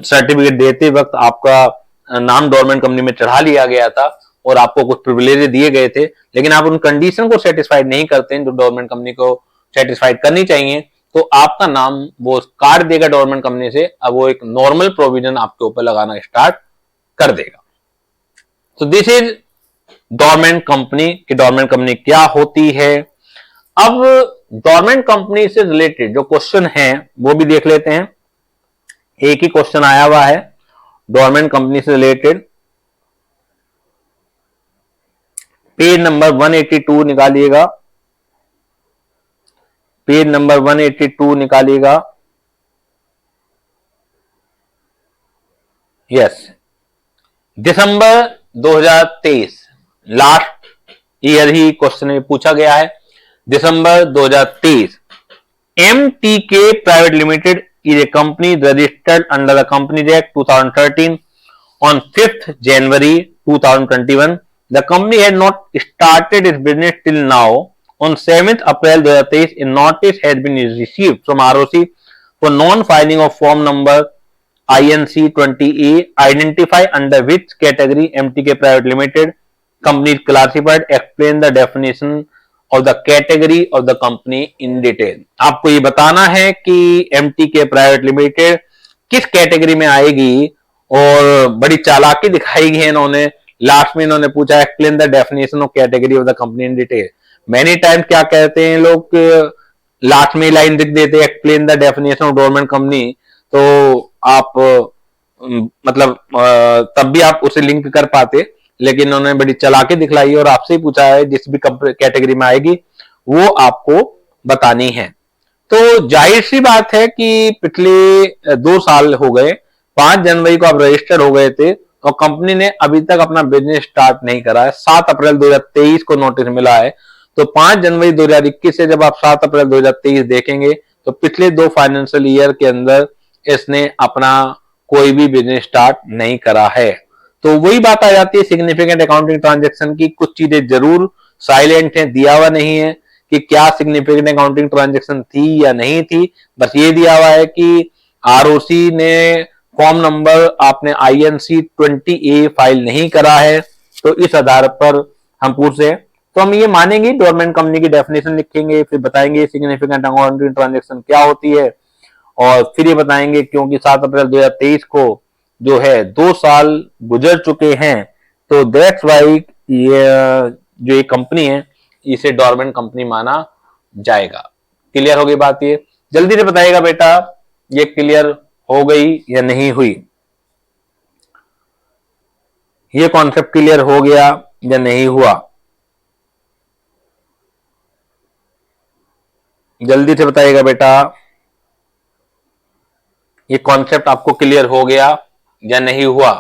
सर्टिफिकेट देते वक्त आपका नाम डोरमेंट कंपनी में चढ़ा लिया गया था और आपको कुछ प्रिविलेज दिए गए थे, लेकिन आप उन कंडीशन को सेटिस्फाइड नहीं करते हैं जो डोरमेंट कंपनी को सेटिस्फाइड करनी चाहिए, तो आपका नाम वो काट देगा डोरमेंट कंपनी से। अब वो एक नॉर्मल प्रोविजन आपके ऊपर लगाना स्टार्ट कर देगा। तो दिस इज डोरमेंट कंपनी कि डोरमेंट कंपनी क्या होती है। अब डोरमेंट कंपनी से रिलेटेड जो क्वेश्चन है वो भी देख लेते हैं। एक ही क्वेश्चन आया हुआ है डोरमेंट कंपनी से रिलेटेड। पेज नंबर 182 निकालिएगा, पेज नंबर 182 निकालिएगा। यस, दिसंबर 2023 लास्ट ईयर ही क्वेश्चन पूछा गया है। दिसंबर 2023 MTK private limited is a company registered under the Companies Act 2013 on 5th January 2021. The company had not started its business till now. On 7th April 2023, a notice has been received from ROC for non-filing of form number INC 20A, identify under which category MTK Private Limited company is classified. Explain the definition of the category of the company in detail। आपको ये बताना है कि MTK private limited किस category में आएगी, और बड़ी चालाकी दिखाई गई है इन्होंने। लास्ट में इन्होंने पूछा explain the definition of category of the company in detail. Many time क्या कहते हैं लोग, लास्ट में लाइन लिख देते हैं explain the definition of government company, तो आप मतलब तब भी आप उसे लिंक कर पाते, लेकिन उन्होंने बड़ी चालाकी दिखलाई और आपसे ही पूछा है जिस भी कैटेगरी में आएगी वो आपको बतानी है। तो जाहिर सी बात है कि पिछले 2 साल हो गए, 5 जनवरी को आप रजिस्टर हो गए थे और कंपनी ने अभी तक अपना बिजनेस स्टार्ट नहीं करा है। 7 अप्रैल 2023 को नोटिस मिला है, तो 5 जनवरी 2021 से जब आप 7 अप्रैल 2023 देखेंगे तो पिछले 2 फाइनेंशियल ईयर के अंदर इसने अपना कोई भी बिजनेस स्टार्ट नहीं करा है। तो वही बात आ जाती है सिग्निफिकेंट अकाउंटिंग ट्रांजैक्शन की। कुछ चीजें जरूर साइलेंट है, दिया हुआ नहीं है कि क्या सिग्निफिकेंट अकाउंटिंग ट्रांजैक्शन थी या नहीं थी। बस ये दिया हुआ है कि आरओसी ने फॉर्म नंबर आपने INC 20A फाइल नहीं करा है, तो इस आधार पर हम पूछ रहे हैं। तो हम ये मानेंगे गवर्नमेंट कंपनी की डेफिनेशन लिखेंगे, फिर बताएंगे सिग्निफिकेंट अकाउंटिंग ट्रांजैक्शन क्या होती है, और फिर ये बताएंगे क्योंकि 7 अप्रैल 2023 को जो है 2 साल गुजर चुके हैं, तो दैट्स वाई ये जो ये कंपनी है इसे डोरमेंट कंपनी माना जाएगा। क्लियर हो गई बात? ये जल्दी से बताइएगा बेटा, ये क्लियर हो गई या नहीं हुई? ये कॉन्सेप्ट क्लियर हो गया या नहीं हुआ? जल्दी से बताइएगा बेटा, ये कॉन्सेप्ट आपको क्लियर हो गया या नहीं हुआ?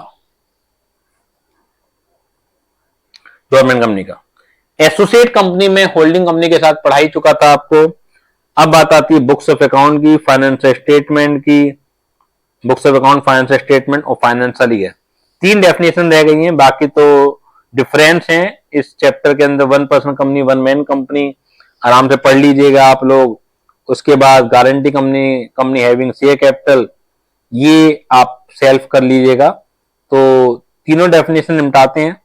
गवर्नमेंट कंपनी का एसोसिएट कंपनी में होल्डिंग कंपनी के साथ पढ़ाई चुका था आपको। अब बात आती है बुक्स ऑफ अकाउंट की, फाइनेंशियल स्टेटमेंट की। Books of account, financial statement और फाइनेंशियल ईयर, 3 डेफिनेशन रह गई हैं, बाकी तो डिफरेंस हैं इस चैप्टर के अंदर। 1 पर्सन कंपनी, 1 मैन कंपनी, आराम से पढ़ लीजिएगा आप लोग। उसके बाद guarantee company, company having share capital, ये आप सेल्फ कर लीजिएगा। तो तीनों डेफिनेशन निपटाते हैं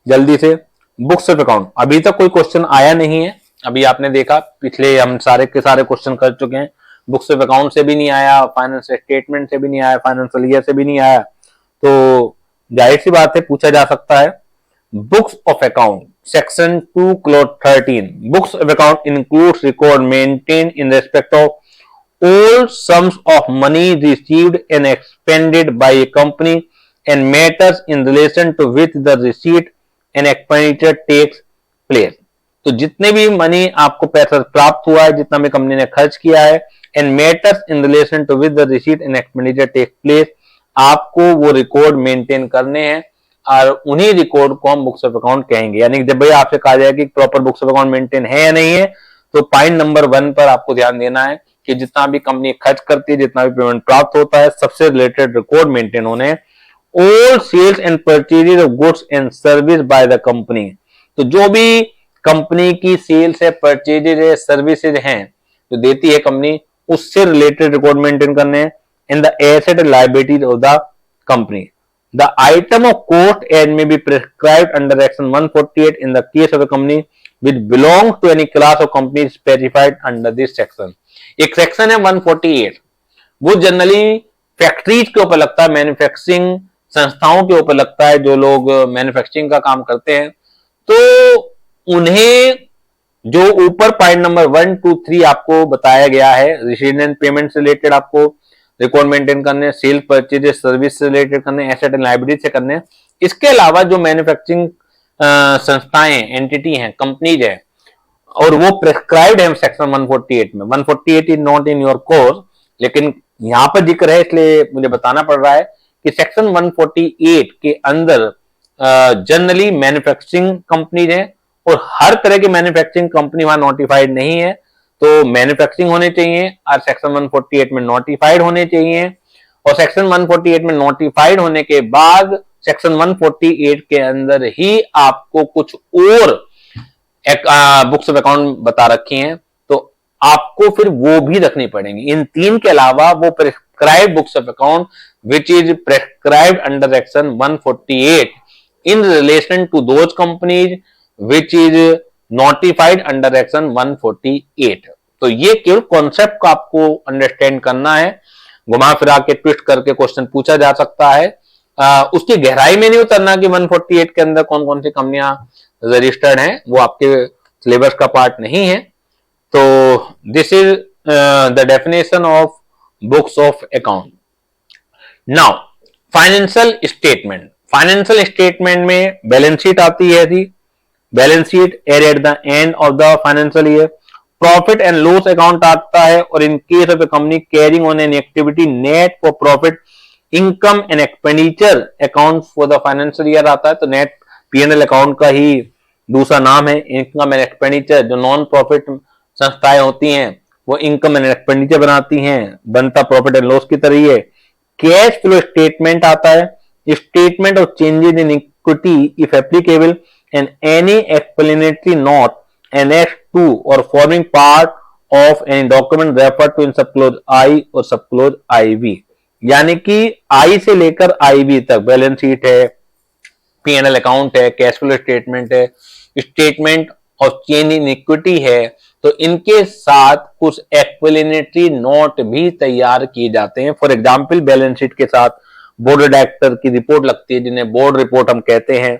जल्दी से। बुक्स ऑफ अकाउंट, अभी तक कोई क्वेश्चन आया नहीं है, अभी आपने देखा पिछले हम सारे के सारे क्वेश्चन कर चुके हैं। बुक्स ऑफ अकाउंट से भी नहीं आया, फाइनेंस स्टेटमेंट से भी नहीं आया, फाइनेंशियल ईयर से भी नहीं आया, तो जाहिर सी बात है पूछा जा सकता है। Books of account section 2 clause 13 books of account includes record maintain in respect of all sums of money received and expended by a company and matters in relation to which the receipt and expenditure takes place। तो जितने भी money आपको पैसा प्राप्त हुआ है, जितना भी कंपनी ने खर्च किया है, and matters in relation to which the receipt and expenditure takes place, आपको वो रिकॉर्ड मेंटेन करने हैं और उन्हीं रिकॉर्ड को हम बुक्स ऑफ अकाउंट कहेंगे। यानी जब भाई आपसे कहा जाए कि proper books of account maintain है या नहीं है, तो पॉइंट नंबर 1 पर आपको ध्यान देना है कि जितना भी कंपनी खर्च करती है, जितना भी पेमेंट प्राप्त होता है, सबसे रिलेटेड रिकॉर्ड मेंटेन होने। All sales and purchases of goods and service by the company, तो जो भी कंपनी की सेल्स है, परचेजेज है, सर्विसेज हैं जो देती है कंपनी, उससे रिलेटेड रिकॉर्ड मेंटेन करने हैं। In the asset and liabilities of the company, the item of cost and may be prescribed under section 148 in the case of a company which belongs to any class of company specified under this section। एक section है 148, वो generally factories के ऊपर लगता है, manufacturing संस्थाओं के ऊपर लगता है, जो लोग मैन्युफैक्चरिंग का काम करते हैं, तो उन्हें जो ऊपर पॉइंट नंबर 1, 2, 3 आपको बताया गया है, रिसीट एंड पेमेंट से रिलेटेड आपको रिकॉर्ड मेंटेन करने, सेल परचेज सर्विस से रिलेटेड करने, एसेट एंड लायबिलिटी से करने। इसके अलावा जो मैन्युफैक्चरिंग संस्थाएं, एंटिटी हैं, कंपनीज है, और वो प्रेस्क्राइब्ड है सेक्शन 148 में। 148 is not in your course, लेकिन यहां पर जिक्र है इसलिए मुझे बताना पड़ रहा है कि सेक्शन 148 के अंदर जनरली मैन्युफैक्चरिंग कंपनीज है, और हर तरह की मैन्युफैक्चरिंग कंपनी वहां नोटिफाइड नहीं है, तो मैन्युफैक्चरिंग होने चाहिए और सेक्शन 148 में नोटिफाइड होने चाहिए। और सेक्शन 148 में नोटिफाइड होने के बाद सेक्शन 148 के अंदर ही आपको कुछ और बुक्स ऑफ अकाउंट बता रखी हैं, तो आपको फिर वो भी रखनी पड़ेंगी। इन 3 के अलावा वो prescribed books of account which is prescribed under section 148 in relation to those companies which is notified under section 148। तो ये केवल कॉन्सेप्ट को आपको अंडरस्टैंड करना है, घुमा फिरा के ट्विस्ट करके क्वेश्चन पूछा जा सकता है। उसकी गहराई में नहीं उतरना कि 148 के अंदर कौन कौन सी कंपनियां रजिस्टर्ड हैं, वो आपके सिलेबस का पार्ट नहीं है। तो this is the definition of books of account. Now financial statement, financial statement में बैलेंस शीट आती है थी, balance sheet at the end of the financial year. Profit and loss account आता है, और इन case of a company carrying on an activity net for profit income and expenditure account for the financial year आता है। तो net P&L account का ही दूसरा नाम है इनकम एंड एक्सपेंडिचर। जो नॉन प्रॉफिट संस्थाएं होती हैं वो इनकम एंड एक्सपेंडिचर बनाती हैं, बनता प्रॉफिट एंड लॉस की तरह ही है। कैश फ्लो स्टेटमेंट आता है, statement of changes in equity if applicable and any explanatory note annex to और forming part of any document refer to in subclause I और सबक्लोज IV। यानी कि I से लेकर IV तक बैलेंस शीट है, P&L अकाउंट है, कैश फ्लो स्टेटमेंट है, statement of change in equity है, तो इनके साथ कुछ एक्सप्लेनेटरी नोट भी तैयार किए जाते हैं। फॉर एग्जांपल बैलेंस शीट के साथ बोर्ड ऑफ डायरेक्टर की रिपोर्ट लगती है, जिन्हें बोर्ड रिपोर्ट हम कहते हैं।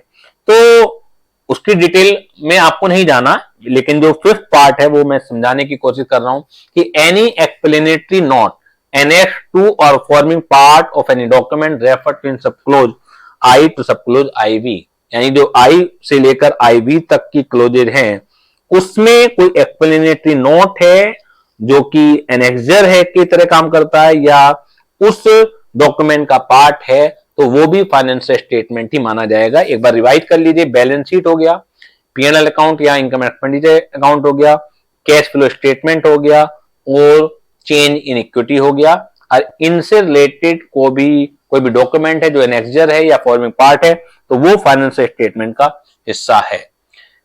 तो उसकी डिटेल में आपको नहीं जाना, लेकिन जो 5th पार्ट है वो मैं समझाने की कोशिश कर रहा हूं कि any explanatory note annex to और forming part of any document refer to in subclause I to subclause IV, यानी जो I से लेकर IV तक की क्लोजेज हैं उसमें कोई एक्सप्लेनेटरी नोट है जो कि एनेक्सर है की तरह काम करता है या उस डॉक्यूमेंट का पार्ट है, तो वो भी फाइनेंशियल स्टेटमेंट ही माना जाएगा। एक बार रिवाइज कर लीजिए, बैलेंस शीट हो गया, P&L अकाउंट या इनकम एक्सपेंडिचर अकाउंट हो गया, कैश फ्लो स्टेटमेंट हो गया और चेंज इन इक्विटी हो गया। और इनसे रिलेटेड कोई भी डॉक्यूमेंट है जो एनेक्सर है या फॉर्मिंग पार्ट है, तो वो फाइनेंशियल स्टेटमेंट का हिस्सा है।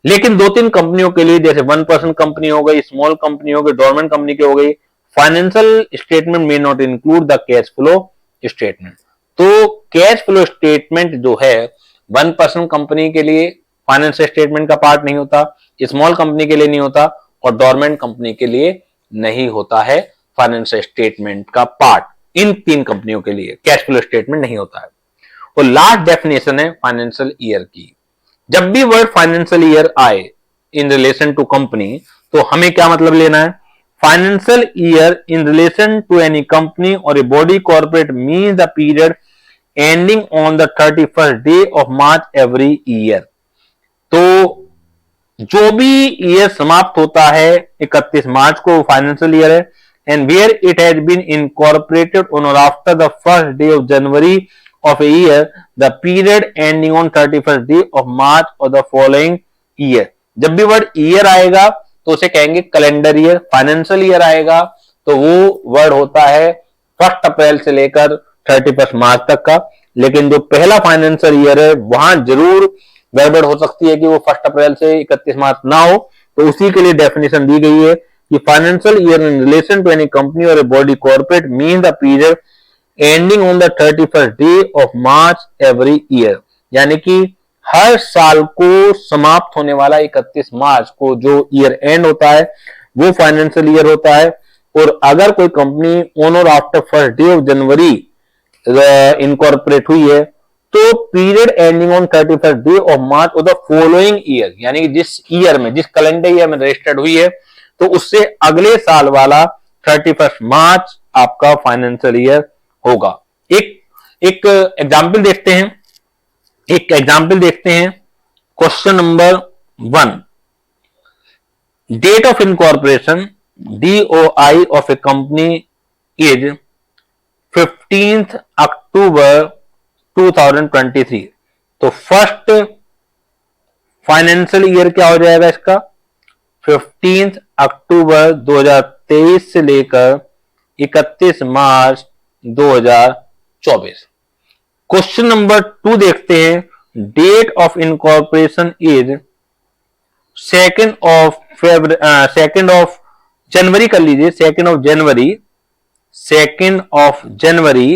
लेकिन 2-3 कंपनियों के लिए, जैसे 1% कंपनी हो गई, स्मॉल कंपनी हो गई, डोरमेंट कंपनी की हो गई, financial statement may not include the cash flow statement. तो कैश फ्लो स्टेटमेंट जो है 1% कंपनी के लिए फाइनेंशियल स्टेटमेंट का पार्ट नहीं होता, स्मॉल कंपनी के लिए नहीं होता और डोरमेंट कंपनी के लिए नहीं होता है फाइनेंशियल स्टेटमेंट का पार्ट इन 3 कंपनियों के लिए कैश फ्लो स्टेटमेंट नहीं होता है। और लास्ट डेफिनेशन है फाइनेंशियल ईयर की। जब भी वर्ड फाइनेंशियल ईयर आए इन रिलेशन टू कंपनी तो हमें क्या मतलब लेना है? Financial year in relation to any company और a body corporate means the period ending on the 31st day of March every year. तो जो भी ईयर समाप्त होता है 31 मार्च को फाइनेंशियल ईयर है, and where it has been incorporated on और after the first day of January of a year, the period ending on 31st day of March of the following year। जब भी word year आएगा तो उसे कहेंगे calendar year. Financial year आएगा तो वो वर्ड होता है 1 अप्रैल से लेकर 31 मार्च तक का। लेकिन जो पहला फाइनेंशियल ईयर है वहां जरूर गड़बड़ हो सकती है कि वो 1 अप्रैल से 31 मार्च ना हो, तो उसी के लिए डेफिनेशन दी गई है कि financial year in relation to any company और a body corporate mean the period ending on the 31st day of March every year, यानी कि हर साल को समाप्त होने वाला 31 मार्च को जो ईयर एंड होता है वो फाइनेंशियल ईयर होता है। और अगर कोई कंपनी ऑन और after 1st day of January incorporate हुई है तो period ending on 31st day of March of the following year, यानी जिस ईयर में, जिस कैलेंडर ईयर में रजिस्टर्ड हुई है तो उससे अगले साल वाला 31 मार्च आपका फाइनेंशियल ईयर होगा। एक एग्जाम्पल देखते हैं, question number 1। Date of incorporation DOI of a company is 15th October 2023। तो फर्स्ट फाइनेंशियल ईयर क्या हो जाएगा इसका? 15th अक्टूबर 2023 से लेकर 31 मार्च 2024। क्वेश्चन नंबर 2 देखते हैं। Date of incorporation is 2nd of January कर लीजिए, 2nd ऑफ जनवरी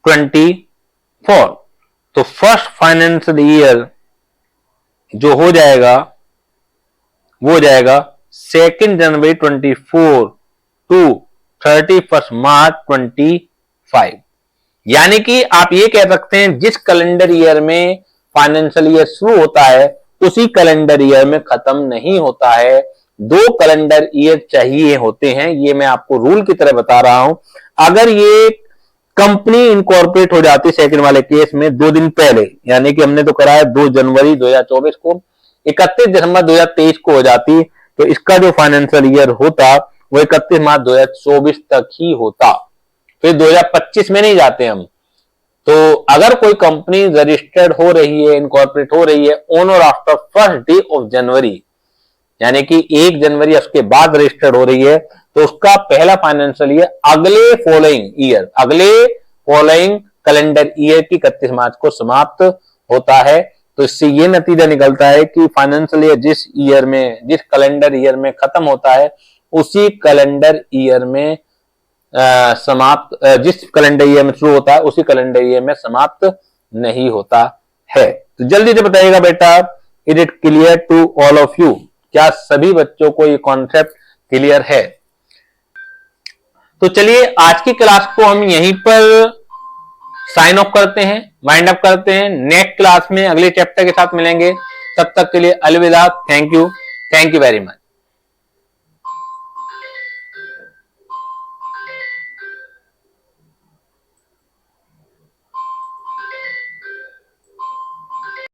24। तो फर्स्ट फाइनेंशियल ईयर जो हो जाएगा वो हो जाएगा 2nd जनवरी 24 टू 31 मार्च 25। यानी कि आप ये कह सकते हैं जिस कैलेंडर ईयर में फाइनेंशियल ईयर शुरू होता है उसी कैलेंडर ईयर में खत्म नहीं होता है। 2 कैलेंडर ईयर चाहिए होते हैं, ये मैं आपको रूल की तरह बता रहा हूं। अगर ये कंपनी इनकॉर्पोरेट हो जाती सेकंड वाले केस में 2 दिन पहले, यानी कि हमने तो कराया 2 जनवरी 2024 को, 31 दिसंबर 2023 को हो जाती तो इसका जो फाइनेंशियल ईयर होता वो 31 मार्च 2024 तक ही होता, फिर 2025 में नहीं जाते हम। तो अगर कोई कंपनी रजिस्टर्ड हो रही है, इनकॉर्पोरेट हो रही है ऑन और आफ्टर 1st डे ऑफ जनवरी, यानी कि 1 जनवरी उसके बाद रजिस्टर्ड हो रही है, तो उसका पहला फाइनेंशियल ईयर अगले फॉलोइंग कैलेंडर ईयर की 31 मार्च को समाप्त होता है। तो इससे ये नतीजा निकलता है कि फाइनेंशियल ईयर जिस कैलेंडर ईयर में खत्म होता है उसी कैलेंडर ईयर में जिस कैलेंडर ईयर में शुरू होता है उसी कैलेंडर ईयर में समाप्त नहीं होता है। तो जल्दी से बताइएगा बेटा, is it clear to all of you? क्या सभी बच्चों को ये कॉन्सेप्ट क्लियर है? तो चलिए आज की क्लास को हम यहीं पर साइन ऑफ करते हैं, वाइंड अप करते हैं। नेक्स्ट क्लास में अगले चैप्टर के साथ मिलेंगे, तब तक के लिए अलविदा। Thank you very much.